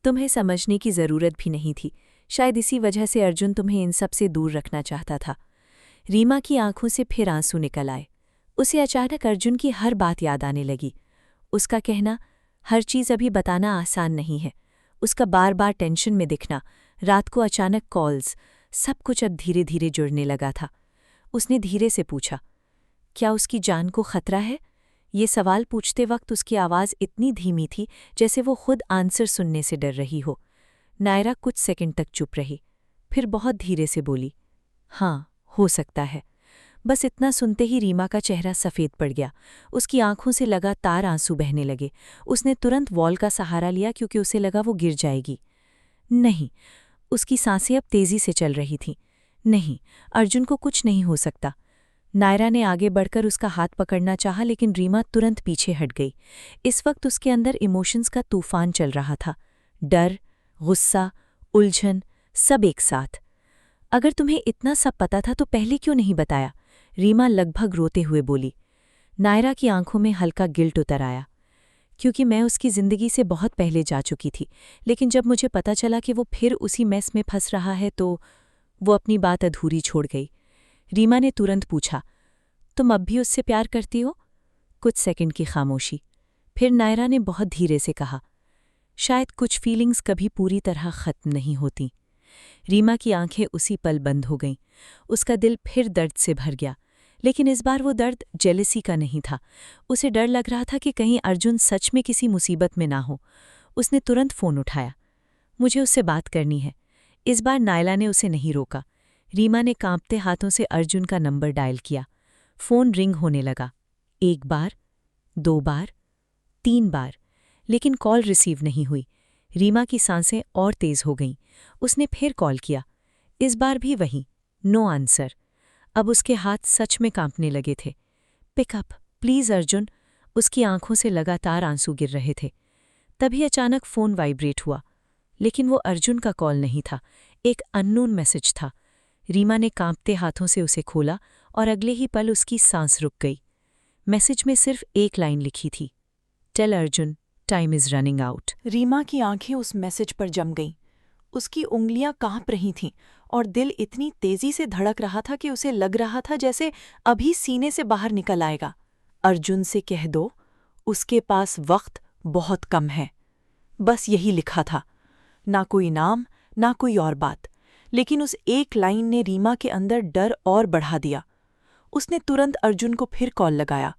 तुम्हें समझने की ज़रूरत भी नहीं थी। शायद इसी वजह से अर्जुन तुम्हें इन सब से दूर रखना चाहता था। रीमा की आंखों से फिर आंसू निकल आए। उसे अचानक अर्जुन की हर बात याद आने लगी। उसका कहना, हर चीज़ अभी बताना आसान नहीं है। उसका बार बार टेंशन में दिखना, रात को अचानक कॉल्स, सब कुछ अब धीरे धीरे जुड़ने लगा था। उसने धीरे से पूछा, क्या उसकी जान को खतरा है? ये सवाल पूछते वक्त उसकी आवाज़ इतनी धीमी थी जैसे वो खुद आंसर सुनने से डर रही हो। नायरा कुछ सेकंड तक चुप रही, फिर बहुत धीरे से बोली, हाँ, हो सकता है। बस इतना सुनते ही रीमा का चेहरा सफ़ेद पड़ गया। उसकी आंखों से लगातार आंसू बहने लगे। उसने तुरंत वॉल का सहारा लिया क्योंकि उसे लगा वो गिर जाएगी। नहीं, उसकी सांसें अब तेज़ी से चल रही थीं। नहीं, अर्जुन को कुछ नहीं हो सकता। नायरा ने आगे बढ़कर उसका हाथ पकड़ना चाहा, लेकिन रीमा तुरंत पीछे हट गई। इस वक्त उसके अंदर इमोशंस का तूफान चल रहा था। डर, गुस्सा, उलझन, सब एक साथ। अगर तुम्हें इतना सब पता था तो पहले क्यों नहीं बताया? रीमा लगभग रोते हुए बोली। नायरा की आंखों में हल्का गिल्ट उतर आया। क्योंकि मैं उसकी ज़िंदगी से बहुत पहले जा चुकी थी, लेकिन जब मुझे पता चला कि वो फिर उसी मैस में फंस रहा है तो वो अपनी बात अधूरी छोड़ गई। रीमा ने तुरंत पूछा, तुम अब भी उससे प्यार करती हो? कुछ सेकंड की खामोशी। फिर नायरा ने बहुत धीरे से कहा, शायद कुछ फीलिंग्स कभी पूरी तरह ख़त्म नहीं होती। रीमा की आंखें उसी पल बंद हो गईं। उसका दिल फिर दर्द से भर गया, लेकिन इस बार वो दर्द जेलसी का नहीं था। उसे डर लग रहा था कि कहीं अर्जुन सच में किसी मुसीबत में ना हो। उसने तुरंत फ़ोन उठाया। मुझे उससे बात करनी है। इस बार नायला ने उसे नहीं रोका। रीमा ने कांपते हाथों से अर्जुन का नंबर डायल किया। फ़ोन रिंग होने लगा। 1 बार, 2 बार, 3 बार, लेकिन कॉल रिसीव नहीं हुई। रीमा की सांसें और तेज़ हो गईं। उसने फिर कॉल किया। इस बार भी वही, नो आंसर। अब उसके हाथ सच में कांपने लगे थे। Pickup please Arjun. उसकी आंखों से लगातार आंसू गिर रहे थे। तभी अचानक फ़ोन वाइब्रेट हुआ, लेकिन वो अर्जुन का कॉल नहीं था, एक अननोन मैसेज था। रीमा ने कांपते हाथों से उसे खोला और अगले ही पल उसकी सांस रुक गई। मैसेज में सिर्फ एक लाइन लिखी थी, tell Arjun time is running out. Reema की आंखें उस मैसेज पर जम गईं। उसकी उंगलियां कांप रही थीं और दिल इतनी तेजी से धड़क रहा था कि उसे लग रहा था जैसे अभी सीने से बाहर निकल आएगा। अर्जुन से कह दो, उसके पास वक्त बहुत कम है। बस यही लिखा था, ना कोई नाम, ना कोई और बात। लेकिन उस एक लाइन ने रीमा के अंदर डर और बढ़ा दिया। उसने तुरंत अर्जुन को फिर कॉल लगाया।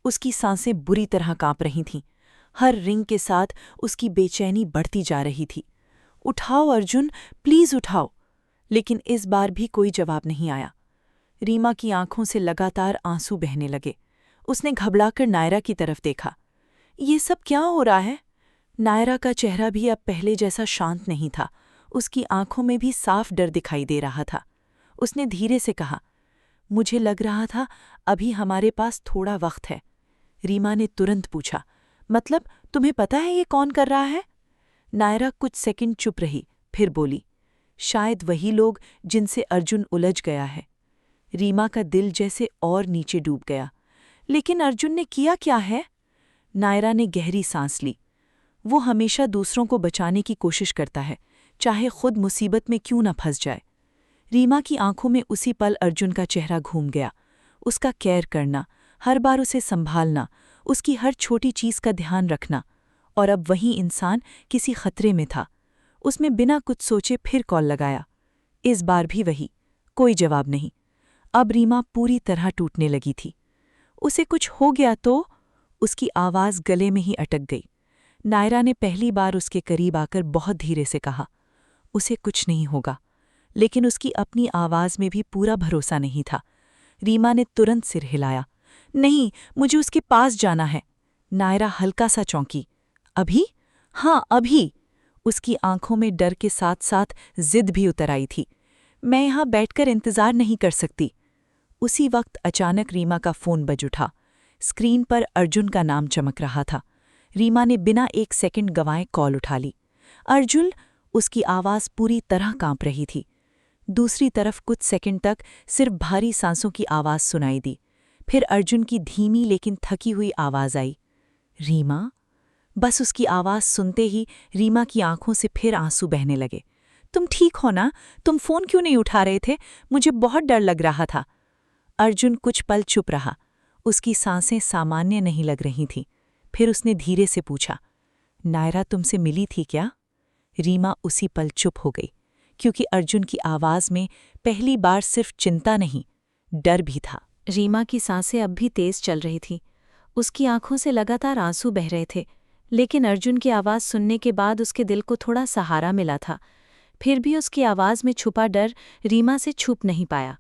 उसकी सांसें बुरी तरह कांप रही थीं। हर रिंग के साथ उसकी बेचैनी बढ़ती जा रही थी। उठाओ अर्जुन, प्लीज़ उठाओ। लेकिन इस बार भी कोई जवाब नहीं आया। रीमा की आंखों से लगातार आंसू बहने लगे। उसने घबराकर नायरा की तरफ देखा। ये सब क्या हो रहा है? नायरा का चेहरा भी अब पहले जैसा शांत नहीं था। उसकी आंखों में भी साफ डर दिखाई दे रहा था। उसने धीरे से कहा, मुझे लग रहा था अभी हमारे पास थोड़ा वक्त है। रीमा ने तुरंत पूछा, मतलब तुम्हें पता है ये कौन कर रहा है? नायरा कुछ सेकंड चुप रही, फिर बोली, शायद वही लोग जिनसे अर्जुन उलझ गया है। रीमा का दिल जैसे और नीचे डूब गया। लेकिन अर्जुन ने किया क्या है? नायरा ने गहरी सांस ली। वो हमेशा दूसरों को बचाने की कोशिश करता है, चाहे खुद मुसीबत में क्यों न फंस जाए। रीमा की आंखों में उसी पल अर्जुन का चेहरा घूम गया। उसका केयर करना, हर बार उसे संभालना, उसकी हर छोटी चीज का ध्यान रखना। और अब वही इंसान किसी खतरे में था। उसने बिना कुछ सोचे फिर कॉल लगाया। इस बार भी वही, कोई जवाब नहीं। अब रीमा पूरी तरह टूटने लगी थी। उसे कुछ हो गया तो? उसकी आवाज़ गले में ही अटक गई। नायरा ने पहली बार उसके करीब आकर बहुत धीरे से कहा, उसे कुछ नहीं होगा। लेकिन उसकी अपनी आवाज़ में भी पूरा भरोसा नहीं था। रीमा ने तुरंत सिर हिलाया, नहीं, मुझे उसके पास जाना है। नायरा हल्का सा चौंकी, अभी? हाँ, अभी। उसकी आंखों में डर के साथ साथ जिद भी उतर आई थी। मैं यहाँ बैठकर इंतज़ार नहीं कर सकती। उसी वक्त अचानक रीमा का फ़ोन बज उठा। स्क्रीन पर अर्जुन का नाम चमक रहा था। रीमा ने बिना एक सेकंड गंवाए कॉल उठा ली। अर्जुन! उसकी आवाज़ पूरी तरह कांप रही थी। दूसरी तरफ कुछ सेकंड तक सिर्फ भारी सांसों की आवाज़ सुनाई दी। फिर अर्जुन की धीमी लेकिन थकी हुई आवाज़ आई, रीमा? बस उसकी आवाज़ सुनते ही रीमा की आंखों से फिर आंसू बहने लगे। तुम ठीक हो ना? तुम फ़ोन क्यों नहीं उठा रहे थे? मुझे बहुत डर लग रहा था। अर्जुन कुछ पल चुप रहा। उसकी सांसें सामान्य नहीं लग रही थीं। फिर उसने धीरे से पूछा, नायरा तुमसे मिली थी क्या? रीमा उसी पल चुप हो गई, क्योंकि अर्जुन की आवाज़ में पहली बार सिर्फ चिंता नहीं, डर भी था। रीमा की सांसें अब भी तेज चल रही थीं। उसकी आंखों से लगातार आंसू बह रहे थे। लेकिन अर्जुन की आवाज़ सुनने के बाद उसके दिल को थोड़ा सहारा मिला था। फिर भी उसकी आवाज़ में छुपा डर रीमा से छुप नहीं पाया।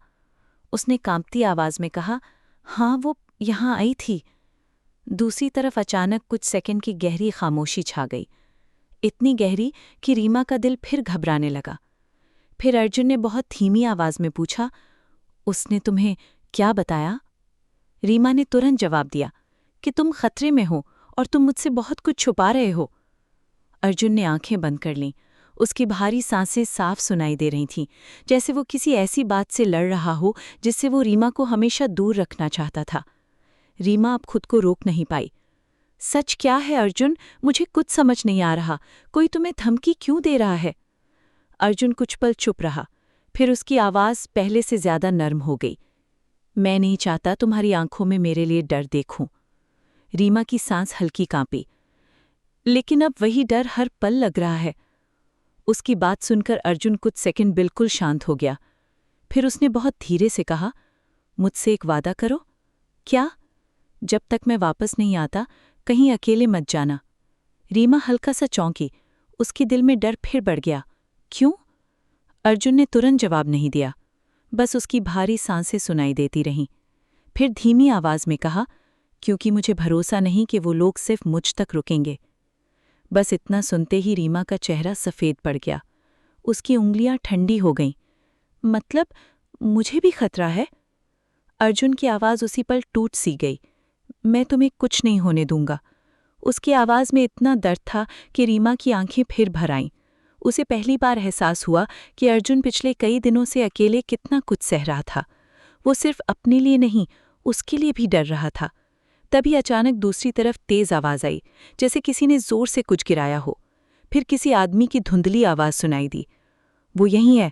उसने कांपती आवाज़ में कहा, हाँ, वो यहाँ आई थी। दूसरी तरफ अचानक कुछ सेकंड की गहरी खामोशी छा गई, इतनी गहरी कि रीमा का दिल फिर घबराने लगा। फिर अर्जुन ने बहुत धीमी आवाज़ में पूछा, उसने तुम्हें क्या बताया? रीमा ने तुरंत जवाब दिया कि तुम खतरे में हो और तुम मुझसे बहुत कुछ छुपा रहे हो। अर्जुन ने आंखें बंद कर लीं। उसकी भारी सांसें साफ सुनाई दे रही थीं, जैसे वो किसी ऐसी बात से लड़ रहा हो जिससे वो रीमा को हमेशा दूर रखना चाहता था। रीमा अब खुद को रोक नहीं पाई। सच क्या है अर्जुन? मुझे कुछ समझ नहीं आ रहा। कोई तुम्हें धमकी क्यों दे रहा है? अर्जुन कुछ पल चुप रहा। फिर उसकी आवाज़ पहले से ज्यादा नर्म हो गई। मैं नहीं चाहता तुम्हारी आंखों में मेरे लिए डर देखूं। रीमा की सांस हल्की कांपी। लेकिन अब वही डर हर पल लग रहा है। उसकी बात सुनकर अर्जुन कुछ सेकंड बिल्कुल शांत हो गया। फिर उसने बहुत धीरे से कहा, मुझसे एक वादा करो। क्या? जब तक मैं वापस नहीं आता कहीं अकेले मत जाना। रीमा हल्का सा चौंकी। उसके दिल में डर फिर बढ़ गया। क्यों? अर्जुन ने तुरंत जवाब नहीं दिया, बस उसकी भारी सांसें सुनाई देती रहीं। फिर धीमी आवाज़ में कहा, क्योंकि मुझे भरोसा नहीं कि वो लोग सिर्फ मुझ तक रुकेंगे। बस इतना सुनते ही रीमा का चेहरा सफ़ेद पड़ गया। उसकी उंगलियां ठंडी हो गईं। मतलब मुझे भी खतरा है? अर्जुन की आवाज़ उसी पल टूट सी गई। मैं तुम्हें कुछ नहीं होने दूंगा। उसकी आवाज़ में इतना दर्द था कि रीमा की आंखें फिर भर आईं। उसे पहली बार एहसास हुआ कि अर्जुन पिछले कई दिनों से अकेले कितना कुछ सह रहा था। वो सिर्फ अपने लिए नहीं, उसके लिए भी डर रहा था। तभी अचानक दूसरी तरफ तेज आवाज़ आई, जैसे किसी ने जोर से कुछ गिराया हो। फिर किसी आदमी की धुंधली आवाज़ सुनाई दी, वो यहीं है।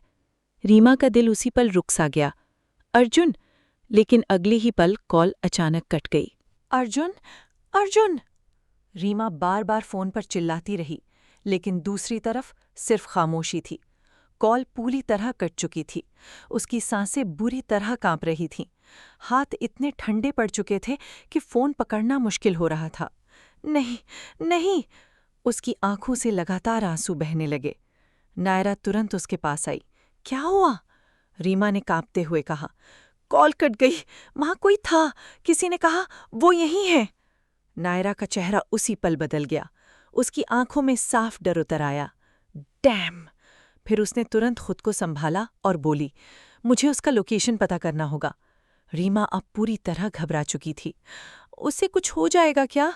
रीमा का दिल उसी पल रुक सा गया। अर्जुन! लेकिन अगले ही पल कॉल अचानक कट गई। अर्जुन! अर्जुन! रीमा बार बार फ़ोन पर चिल्लाती रही, लेकिन दूसरी तरफ सिर्फ खामोशी थी। कॉल पूरी तरह कट चुकी थी। उसकी सांसें बुरी तरह कांप रही थीं। हाथ इतने ठंडे पड़ चुके थे कि फ़ोन पकड़ना मुश्किल हो रहा था। नहीं, नहीं! उसकी आंखों से लगातार आंसू बहने लगे। नायरा तुरंत उसके पास आई। क्या हुआ? रीमा ने कांपते हुए कहा। कॉल कट गई। वहाँ कोई था। किसी ने कहा वो यहीं है। नायरा का चेहरा उसी पल बदल गया। उसकी आंखों में साफ डर उतर आया। डैम! फिर उसने तुरंत खुद को संभाला और बोली, मुझे उसका लोकेशन पता करना होगा। रीमा अब पूरी तरह घबरा चुकी थी। उससे कुछ हो जाएगा क्या?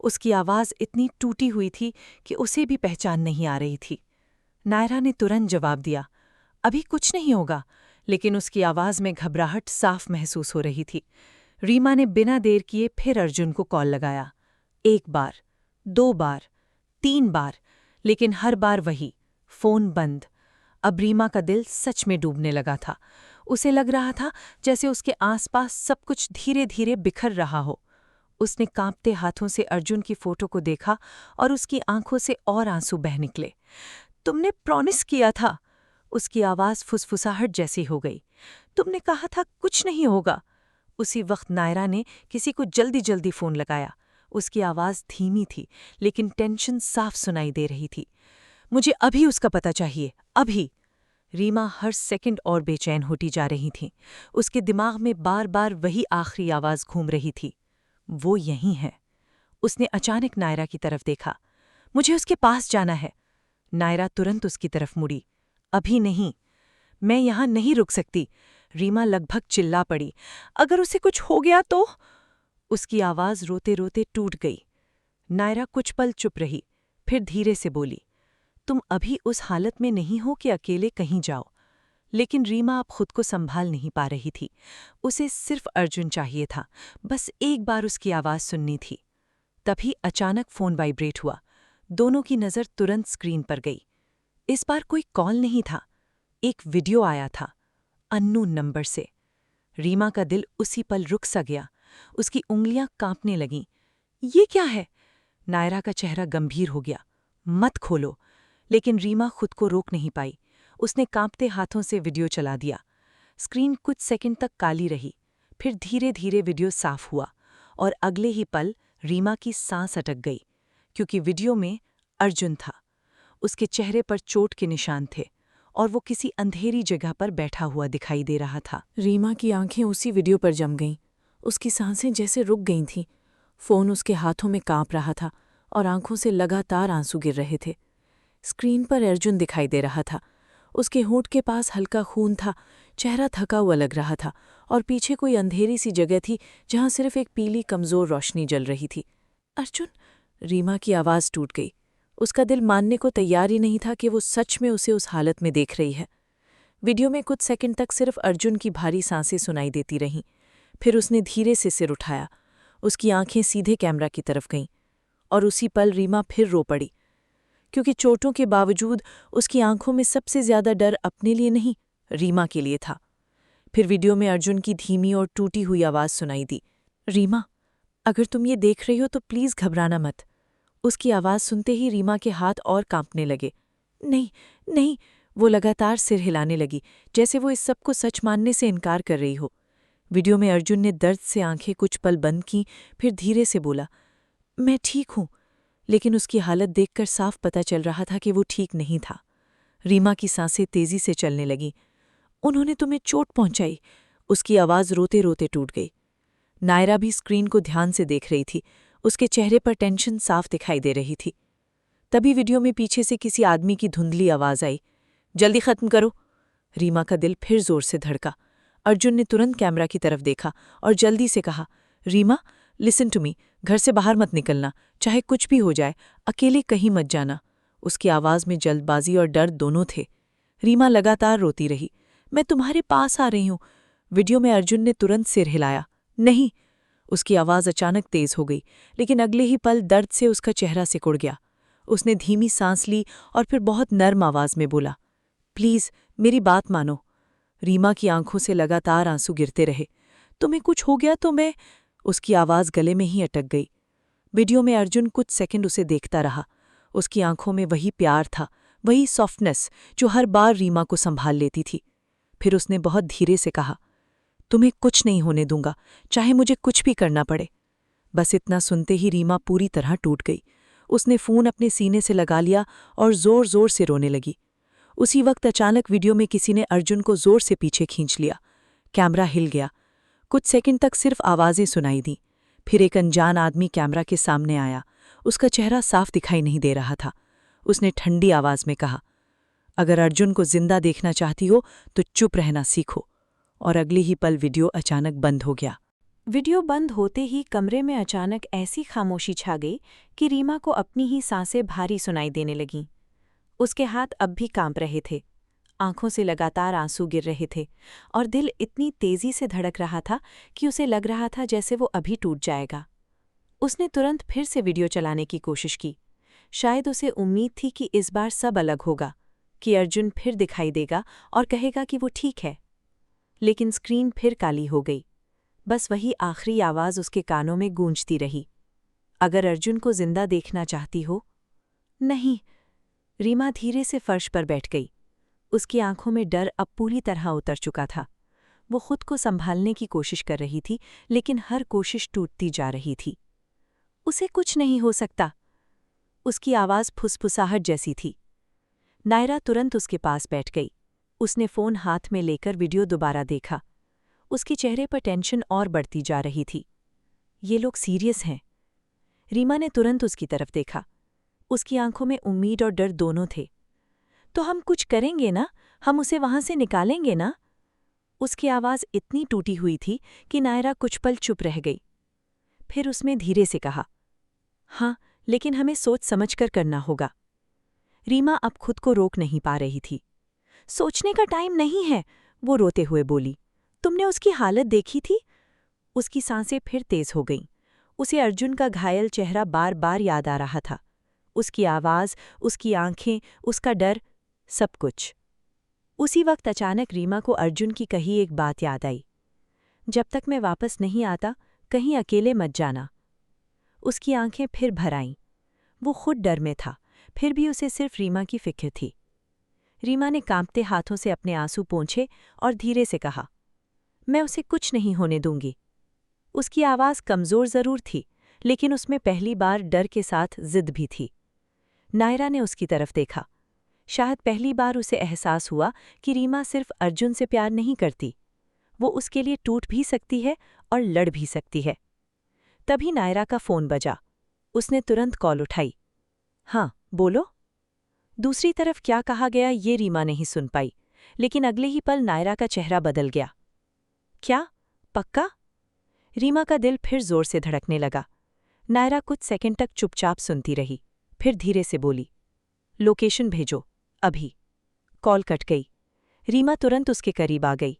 उसकी आवाज़ इतनी टूटी हुई थी कि उसे भी पहचान नहीं आ रही थी। नायरा ने तुरंत जवाब दिया, अभी कुछ नहीं होगा, लेकिन उसकी आवाज़ में घबराहट साफ महसूस हो रही थी। रीमा ने बिना देर किए फिर अर्जुन को कॉल लगाया। 1 बार, 2 बार, 3 बार, लेकिन हर बार वही, फ़ोन बंद। अब रीमा का दिल सच में डूबने लगा था। उसे लग रहा था जैसे उसके आसपास सब कुछ धीरे धीरे बिखर रहा हो। उसने कांपते हाथों से अर्जुन की फोटो को देखा और उसकी आंखों से और आंसू बह निकले। तुमने प्रॉमिस किया था। उसकी आवाज़ फुसफुसाहट जैसी हो गई। तुमने कहा था कुछ नहीं होगा। उसी वक्त नायरा ने किसी को जल्दी जल्दी फ़ोन लगाया। उसकी आवाज़ धीमी थी, लेकिन टेंशन साफ सुनाई दे रही थी। मुझे अभी उसका पता चाहिए, अभी। रीमा हर सेकंड और बेचैन होती जा रही थी। उसके दिमाग में बार बार वही आखिरी आवाज़ घूम रही थी, वो यहीं है। उसने अचानक नायरा की तरफ देखा। मुझे उसके पास जाना है। नायरा तुरंत उसकी तरफ मुड़ी। अभी नहीं, मैं यहाँ नहीं रुक सकती। रीमा लगभग चिल्ला पड़ी। अगर उसे कुछ हो गया तो? उसकी आवाज़ रोते रोते टूट गई। नायरा कुछ पल चुप रही, फिर धीरे से बोली, तुम अभी उस हालत में नहीं हो कि अकेले कहीं जाओ। लेकिन रीमा अब खुद को संभाल नहीं पा रही थी। उसे सिर्फ अर्जुन चाहिए था, बस एक बार उसकी आवाज़ सुननी थी। तभी अचानक फ़ोन वाइब्रेट हुआ। दोनों की नज़र तुरंत स्क्रीन पर गई। इस बार कोई कॉल नहीं था, एक वीडियो आया था, अननोन नंबर से। रीमा का दिल उसी पल रुक सा गया। उसकी उंगलियां कांपने लगीं। ये क्या है? नायरा का चेहरा गंभीर हो गया। मत खोलो। लेकिन रीमा खुद को रोक नहीं पाई। उसने कांपते हाथों से वीडियो चला दिया। स्क्रीन कुछ सेकंड तक काली रही, फिर धीरे धीरे वीडियो साफ हुआ और अगले ही पल रीमा की सांस अटक गई, क्योंकि वीडियो में अर्जुन था। उसके चेहरे पर चोट के निशान थे और वो किसी अंधेरी जगह पर बैठा हुआ दिखाई दे रहा था। रीमा की आंखें उसी वीडियो पर जम गईं। उसकी सांसें जैसे रुक गई थीं। फ़ोन उसके हाथों में कांप रहा था और आंखों से लगातार आंसू गिर रहे थे। स्क्रीन पर अर्जुन दिखाई दे रहा था। उसके होंठ के पास हल्का खून था, चेहरा थका हुआ लग रहा था और पीछे कोई अंधेरी सी जगह थी जहां सिर्फ एक पीली कमज़ोर रोशनी जल रही थी। अर्जुन! रीमा की आवाज़ टूट गई। उसका दिल मानने को तैयार ही नहीं था कि वो सच में उसे उस हालत में देख रही है। वीडियो में कुछ सेकंड तक सिर्फ अर्जुन की भारी सांसें सुनाई देती रहीं। फिर उसने धीरे से सिर उठाया। उसकी आंखें सीधे कैमरा की तरफ गईं और उसी पल रीमा फिर रो पड़ी, क्योंकि चोटों के बावजूद उसकी आंखों में सबसे ज्यादा डर अपने लिए नहीं, रीमा के लिए था। फिर वीडियो में अर्जुन की धीमी और टूटी हुई आवाज़ सुनाई दी, रीमा, अगर तुम ये देख रही हो तो प्लीज़ घबराना मत। उसकी आवाज़ सुनते ही रीमा के हाथ और कांपने लगे। नहीं, नहीं, वो लगातार सिर हिलाने लगी, जैसे वो इस सब को सच मानने से इनकार कर रही हो। वीडियो में अर्जुन ने दर्द से आंखें कुछ पल बंद की, फिर धीरे से बोला, मैं ठीक हूँ। लेकिन उसकी हालत देखकर साफ पता चल रहा था कि वो ठीक नहीं था। रीमा की सांसें तेजी से चलने लगीं। उन्होंने तुम्हें चोट पहुंचाई। उसकी आवाज़ रोते रोते टूट गई। नायरा भी स्क्रीन को ध्यान से देख रही थी। उसके चेहरे पर टेंशन साफ दिखाई दे रही थी। तभी वीडियो में पीछे से किसी आदमी की धुंधली आवाज़ आई, जल्दी खत्म करो। रीमा का दिल फिर जोर से धड़का। अर्जुन ने तुरंत कैमरा की तरफ देखा और जल्दी से कहा, रीमा, लिसन टू मी, घर से बाहर मत निकलना, चाहे कुछ भी हो जाए, अकेले कहीं मत जाना। उसकी आवाज़ में जल्दबाजी और डर दोनों थे। रीमा लगातार रोती रही, मैं तुम्हारे पास आ रही हूँ। वीडियो में अर्जुन ने तुरंत सिर हिलाया, नहीं। उसकी आवाज़ अचानक तेज हो गई, लेकिन अगले ही पल दर्द से उसका चेहरा सिकुड़ गया। उसने धीमी सांस ली और फिर बहुत नर्म आवाज़ में बोला, प्लीज़ मेरी बात मानो। रीमा की आंखों से लगातार आंसू गिरते रहे। तुम्हें कुछ हो गया तो मैं... उसकी आवाज़ गले में ही अटक गई। वीडियो में अर्जुन कुछ सेकंड उसे देखता रहा। उसकी आंखों में वही प्यार था, वही सॉफ्टनेस जो हर बार रीमा को संभाल लेती थी। फिर उसने बहुत धीरे से कहा, तुम्हें कुछ नहीं होने दूंगा, चाहे मुझे कुछ भी करना पड़े। बस इतना सुनते ही रीमा पूरी तरह टूट गई। उसने फ़ोन अपने सीने से लगा लिया और ज़ोर ज़ोर से रोने लगी। उसी वक्त अचानक वीडियो में किसी ने अर्जुन को ज़ोर से पीछे खींच लिया। कैमरा हिल गया। कुछ सेकंड तक सिर्फ आवाज़ें सुनाई दीं। फिर एक अनजान आदमी कैमरा के सामने आया। उसका चेहरा साफ दिखाई नहीं दे रहा था। उसने ठंडी आवाज़ में कहा, अगर अर्जुन को जिंदा देखना चाहती हो तो चुप रहना सीखो। और अगली ही पल वीडियो अचानक बंद हो गया। वीडियो बंद होते ही कमरे में अचानक ऐसी खामोशी छा गई कि रीमा को अपनी ही सांसें भारी सुनाई देने लगीं। उसके हाथ अब भी कांप रहे थे, आंखों से लगातार आंसू गिर रहे थे और दिल इतनी तेजी से धड़क रहा था कि उसे लग रहा था जैसे वो अभी टूट जाएगा। उसने तुरंत फिर से वीडियो चलाने की कोशिश की। शायद उसे उम्मीद थी कि इस बार सब अलग होगा, कि अर्जुन फिर दिखाई देगा और कहेगा कि वो ठीक है। लेकिन स्क्रीन फिर काली हो गई। बस वही आखिरी आवाज़ उसके कानों में गूंजती रही, अगर अर्जुन को जिंदा देखना चाहती हो। नहीं। रीमा धीरे से फर्श पर बैठ गई। उसकी आंखों में डर अब पूरी तरह उतर चुका था। वो खुद को संभालने की कोशिश कर रही थी, लेकिन हर कोशिश टूटती जा रही थी। उसे कुछ नहीं हो सकता। उसकी आवाज़ फुसफुसाहट जैसी थी। नायरा तुरंत उसके पास बैठ गई। उसने फ़ोन हाथ में लेकर वीडियो दोबारा देखा। उसके चेहरे पर टेंशन और बढ़ती जा रही थी। ये लोग सीरियस हैं। रीमा ने तुरंत उसकी तरफ देखा। उसकी आंखों में उम्मीद और डर दोनों थे। तो हम कुछ करेंगे ना, हम उसे वहां से निकालेंगे ना? उसकी आवाज़ इतनी टूटी हुई थी कि नायरा कुछ पल चुप रह गई। फिर उसने धीरे से कहा, हाँ, लेकिन हमें सोच समझकर करना होगा। रीमा अब खुद को रोक नहीं पा रही थी। सोचने का टाइम नहीं है, वो रोते हुए बोली। तुमने उसकी हालत देखी थी? उसकी सांसें फिर तेज हो गईं। उसे अर्जुन का घायल चेहरा बार बार याद आ रहा था। उसकी आवाज़, उसकी आंखें, उसका डर, सब कुछ। उसी वक्त अचानक रीमा को अर्जुन की कही एक बात याद आई। जब तक मैं वापस नहीं आता, कहीं अकेले मत जाना। उसकी आंखें फिर भर आईं। वो खुद डर में था, फिर भी उसे सिर्फ रीमा की फिक्र थी। रीमा ने कांपते हाथों से अपने आंसू पोंछे और धीरे से कहा, मैं उसे कुछ नहीं होने दूंगी। उसकी आवाज़ कमज़ोर ज़रूर थी, लेकिन उसमें पहली बार डर के साथ जिद भी थी। नायरा ने उसकी तरफ देखा। शायद पहली बार उसे एहसास हुआ कि रीमा सिर्फ अर्जुन से प्यार नहीं करती, वो उसके लिए टूट भी सकती है और लड़ भी सकती है। तभी नायरा का फ़ोन बजा। उसने तुरंत कॉल उठाई। हाँ, बोलो। दूसरी तरफ क्या कहा गया ये रीमा नहीं सुन पाई, लेकिन अगले ही पल नायरा का चेहरा बदल गया। क्या? पक्का? रीमा का दिल फिर जोर से धड़कने लगा। नायरा कुछ सेकंड तक चुपचाप सुनती रही, फिर धीरे से बोली, लोकेशन भेजो, अभी। कॉल कट गई। रीमा तुरंत उसके करीब आ गई।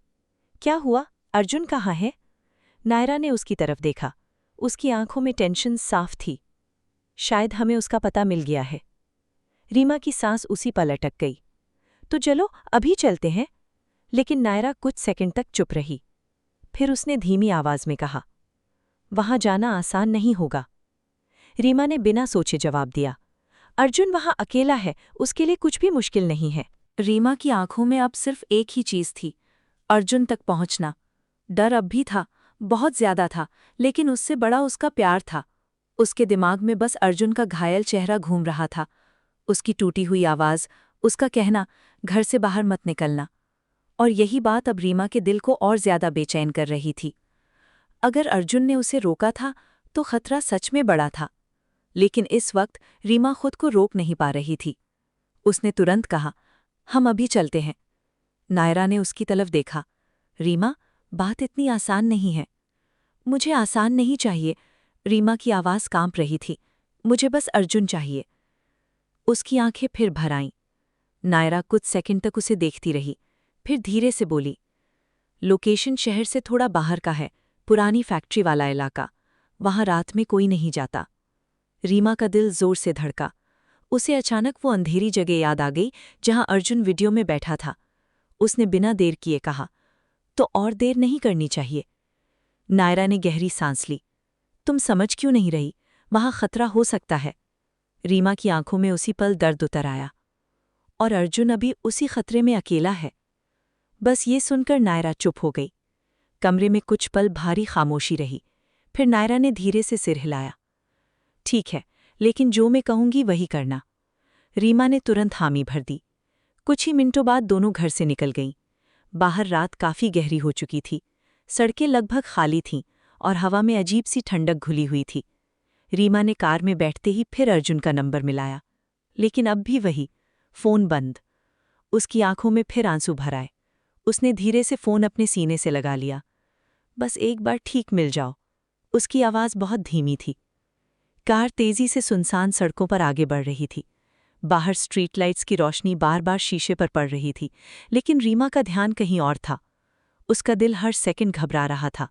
क्या हुआ? अर्जुन कहाँ है? नायरा ने उसकी तरफ देखा। उसकी आंखों में टेंशन साफ थी। शायद हमें उसका पता मिल गया है। रीमा की सांस उसी पल अटक गई। तो चलो अभी चलते हैं। लेकिन नायरा कुछ सेकंड तक चुप रही। फिर उसने धीमी आवाज में कहा, वहां जाना आसान नहीं होगा। रीमा ने बिना सोचे जवाब दिया, अर्जुन वहां अकेला है, उसके लिए कुछ भी मुश्किल नहीं है। रीमा की आंखों में अब सिर्फ एक ही चीज थी, अर्जुन तक पहुंचना। डर अब भी था, बहुत ज्यादा था, लेकिन उससे बड़ा उसका प्यार था। उसके दिमाग में बस अर्जुन का घायल चेहरा घूम रहा था, उसकी टूटी हुई आवाज, उसका कहना, घर से बाहर मत निकलना। और यही बात अब रीमा के दिल को और ज्यादा बेचैन कर रही थी। अगर अर्जुन ने उसे रोका था तो खतरा सच में बड़ा था, लेकिन इस वक्त रीमा खुद को रोक नहीं पा रही थी। उसने तुरंत कहा, हम अभी चलते हैं। नायरा ने उसकी तरफ देखा। रीमा, बात इतनी आसान नहीं है। मुझे आसान नहीं चाहिए। रीमा की आवाज़ कांप रही थी। मुझे बस अर्जुन चाहिए। उसकी आंखें फिर भर आईं। नायरा कुछ सेकंड तक उसे देखती रही, फिर धीरे से बोली, लोकेशन शहर से थोड़ा बाहर का है, पुरानी फैक्ट्री वाला इलाका। वहां रात में कोई नहीं जाता। रीमा का दिल जोर से धड़का। उसे अचानक वो अंधेरी जगह याद आ गई जहां अर्जुन वीडियो में बैठा था। उसने बिना देर किए कहा, तो और देर नहीं करनी चाहिए। नायरा ने गहरी सांस ली। तुम समझ क्यों नहीं रही? वहां खतरा हो सकता है। रीमा की आंखों में उसी पल दर्द उतर आया। और अर्जुन अभी उसी खतरे में अकेला है। बस ये सुनकर नायरा चुप हो गई। कमरे में कुछ पल भारी खामोशी रही। फिर नायरा ने धीरे से सिर हिलाया। ठीक है, लेकिन जो मैं कहूंगी वही करना। रीमा ने तुरंत हामी भर दी। कुछ ही मिनटों बाद दोनों घर से निकल गईं। बाहर रात काफी गहरी हो चुकी थी। सड़कें लगभग खाली थीं और हवा में अजीब सी ठंडक घुली हुई थी। रीमा ने कार में बैठते ही फिर अर्जुन का नंबर मिलाया, लेकिन अब भी वही, फोन बंद। उसकी आंखों में फिर आंसू भर आए। उसने धीरे से फ़ोन अपने सीने से लगा लिया। बस एक बार ठीक मिल जाओ। उसकी आवाज़ बहुत धीमी थी। कार तेज़ी से सुनसान सड़कों पर आगे बढ़ रही थी। बाहर स्ट्रीट लाइट्स की रोशनी बार बार शीशे पर पड़ रही थी, लेकिन रीमा का ध्यान कहीं और था। उसका दिल हर सेकंड घबरा रहा था।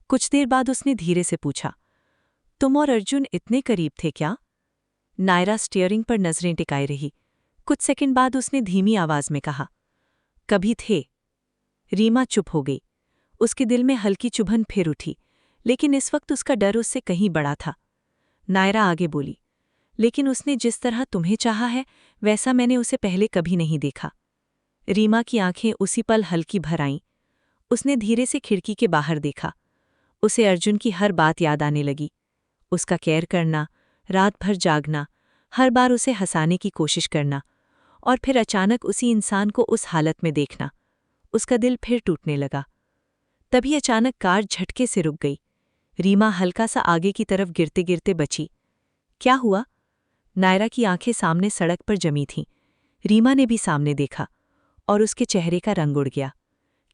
कुछ देर बाद उसने धीरे से पूछा, तुम और अर्जुन इतने करीब थे क्या? नायरा स्टीयरिंग पर नजरें टिकाए रही। कुछ सेकंड बाद उसने धीमी आवाज में कहा, कभी थे। रीमा चुप हो गई। उसके दिल में हल्की चुभन फिर उठी, लेकिन इस वक्त उसका डर उससे कहीं बड़ा था। नायरा आगे बोली, लेकिन उसने जिस तरह तुम्हें चाहा है वैसा मैंने उसे पहले कभी नहीं देखा। रीमा की आंखें उसी पल हल्की भर आईं। उसने धीरे से खिड़की के बाहर देखा। उसे अर्जुन की हर बात याद आने लगी। उसका केयर करना, रात भर जागना, हर बार उसे हंसाने की कोशिश करना, और फिर अचानक उसी इंसान को उस हालत में देखना। उसका दिल फिर टूटने लगा। तभी अचानक कार झटके से रुक गई। रीमा हल्का सा आगे की तरफ गिरते गिरते बची। क्या हुआ? नायरा की आंखें सामने सड़क पर जमी थीं। रीमा ने भी सामने देखा, और उसके चेहरे का रंग उड़ गया,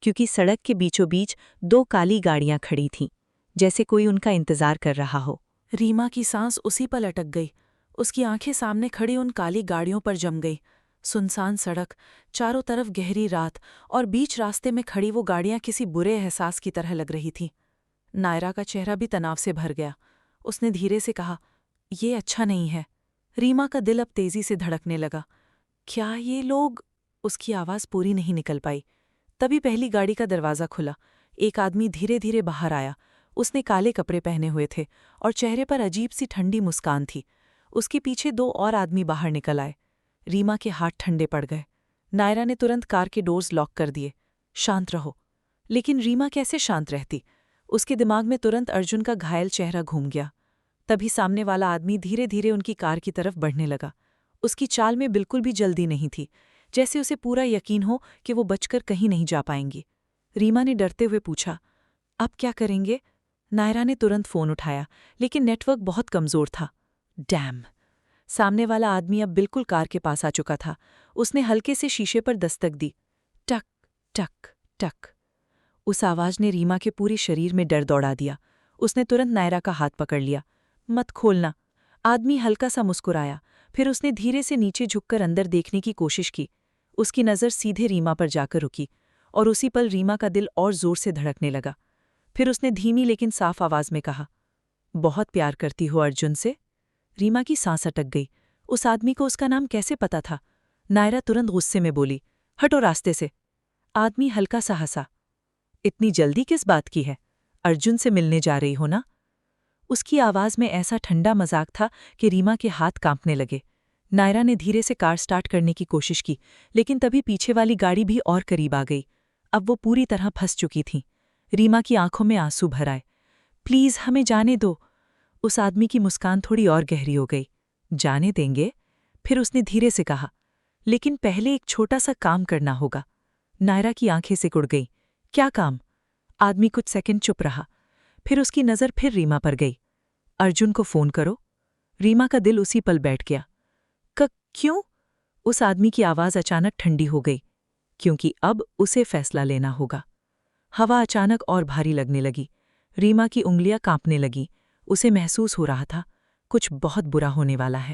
क्योंकि सड़क के बीचों बीच 2 काली गाड़ियां खड़ी थीं, जैसे कोई उनका इंतजार कर रहा हो। रीमा की सांस उसी पल अटक गई। उसकी आंखें सामने खड़ी उन काली गाड़ियों पर जम गई। सुनसान सड़क, चारों तरफ गहरी रात, और बीच रास्ते में खड़ी वो गाड़ियां किसी बुरे एहसास की तरह लग रही थीं। नायरा का चेहरा भी तनाव से भर गया। उसने धीरे से कहा, ये अच्छा नहीं है। रीमा का दिल अब तेजी से धड़कने लगा। क्या ये लोग? उसकी आवाज़ पूरी नहीं निकल पाई। तभी पहली गाड़ी का दरवाज़ा खुला। एक आदमी धीरे धीरे बाहर आया। उसने काले कपड़े पहने हुए थे और चेहरे पर अजीब सी ठंडी मुस्कान थी। उसके पीछे 2 और आदमी बाहर निकल आए। रीमा के हाथ ठंडे पड़ गए। नायरा ने तुरंत कार के डोर्स लॉक कर दिए। शांत रहो। लेकिन रीमा कैसे शांत रहती? उसके दिमाग में तुरंत अर्जुन का घायल चेहरा घूम गया। तभी सामने वाला आदमी धीरे धीरे उनकी कार की तरफ बढ़ने लगा। उसकी चाल में बिल्कुल भी जल्दी नहीं थी, जैसे उसे पूरा यकीन हो कि वो बचकर कहीं नहीं जा पाएंगी। रीमा ने डरते हुए पूछा, अब क्या करेंगे? नायरा ने तुरंत फ़ोन उठाया, लेकिन नेटवर्क बहुत कमज़ोर था। डैम! सामने वाला आदमी अब बिल्कुल कार के पास आ चुका था। उसने हल्के से शीशे पर दस्तक दी। टक टक टक। उस आवाज़ ने रीमा के पूरे शरीर में डर दौड़ा दिया। उसने तुरंत नायरा का हाथ पकड़ लिया। मत खोलना। आदमी हल्का सा मुस्कुराया। फिर उसने धीरे से नीचे झुककर अंदर देखने की कोशिश की। उसकी नज़र सीधे रीमा पर जाकर रुकी, और उसी पल रीमा का दिल और जोर से धड़कने लगा। फिर उसने धीमी लेकिन साफ आवाज में कहा, बहुत प्यार करती हो अर्जुन से? रीमा की सांस अटक गई। उस आदमी को उसका नाम कैसे पता था? नायरा तुरंत गुस्से में बोली, हटो रास्ते से। आदमी हल्का सा हंसा। इतनी जल्दी किस बात की है? अर्जुन से मिलने जा रही हो ना? उसकी आवाज में ऐसा ठंडा मजाक था कि रीमा के हाथ कांपने लगे। नायरा ने धीरे से कार स्टार्ट करने की कोशिश की, लेकिन तभी पीछे वाली गाड़ी भी और करीब आ गई। अब वो पूरी तरह फंस चुकी थी। रीमा की आंखों में आंसू भर आए। प्लीज हमें जाने दो। उस आदमी की मुस्कान थोड़ी और गहरी हो गई। जाने देंगे? फिर उसने धीरे से कहा, लेकिन पहले एक छोटा सा काम करना होगा। नायरा की आंखें सिकुड़ गईं। क्या काम? आदमी कुछ सेकंड चुप रहा। फिर उसकी नज़र फिर रीमा पर गई। अर्जुन को फ़ोन करो। रीमा का दिल उसी पल बैठ गया। क्यों? उस आदमी की आवाज़ अचानक ठंडी हो गई। क्योंकि अब उसे फैसला लेना होगा। हवा अचानक और भारी लगने लगी। रीमा की उंगलियां कांपने लगीं। उसे महसूस हो रहा था, कुछ बहुत बुरा होने वाला है।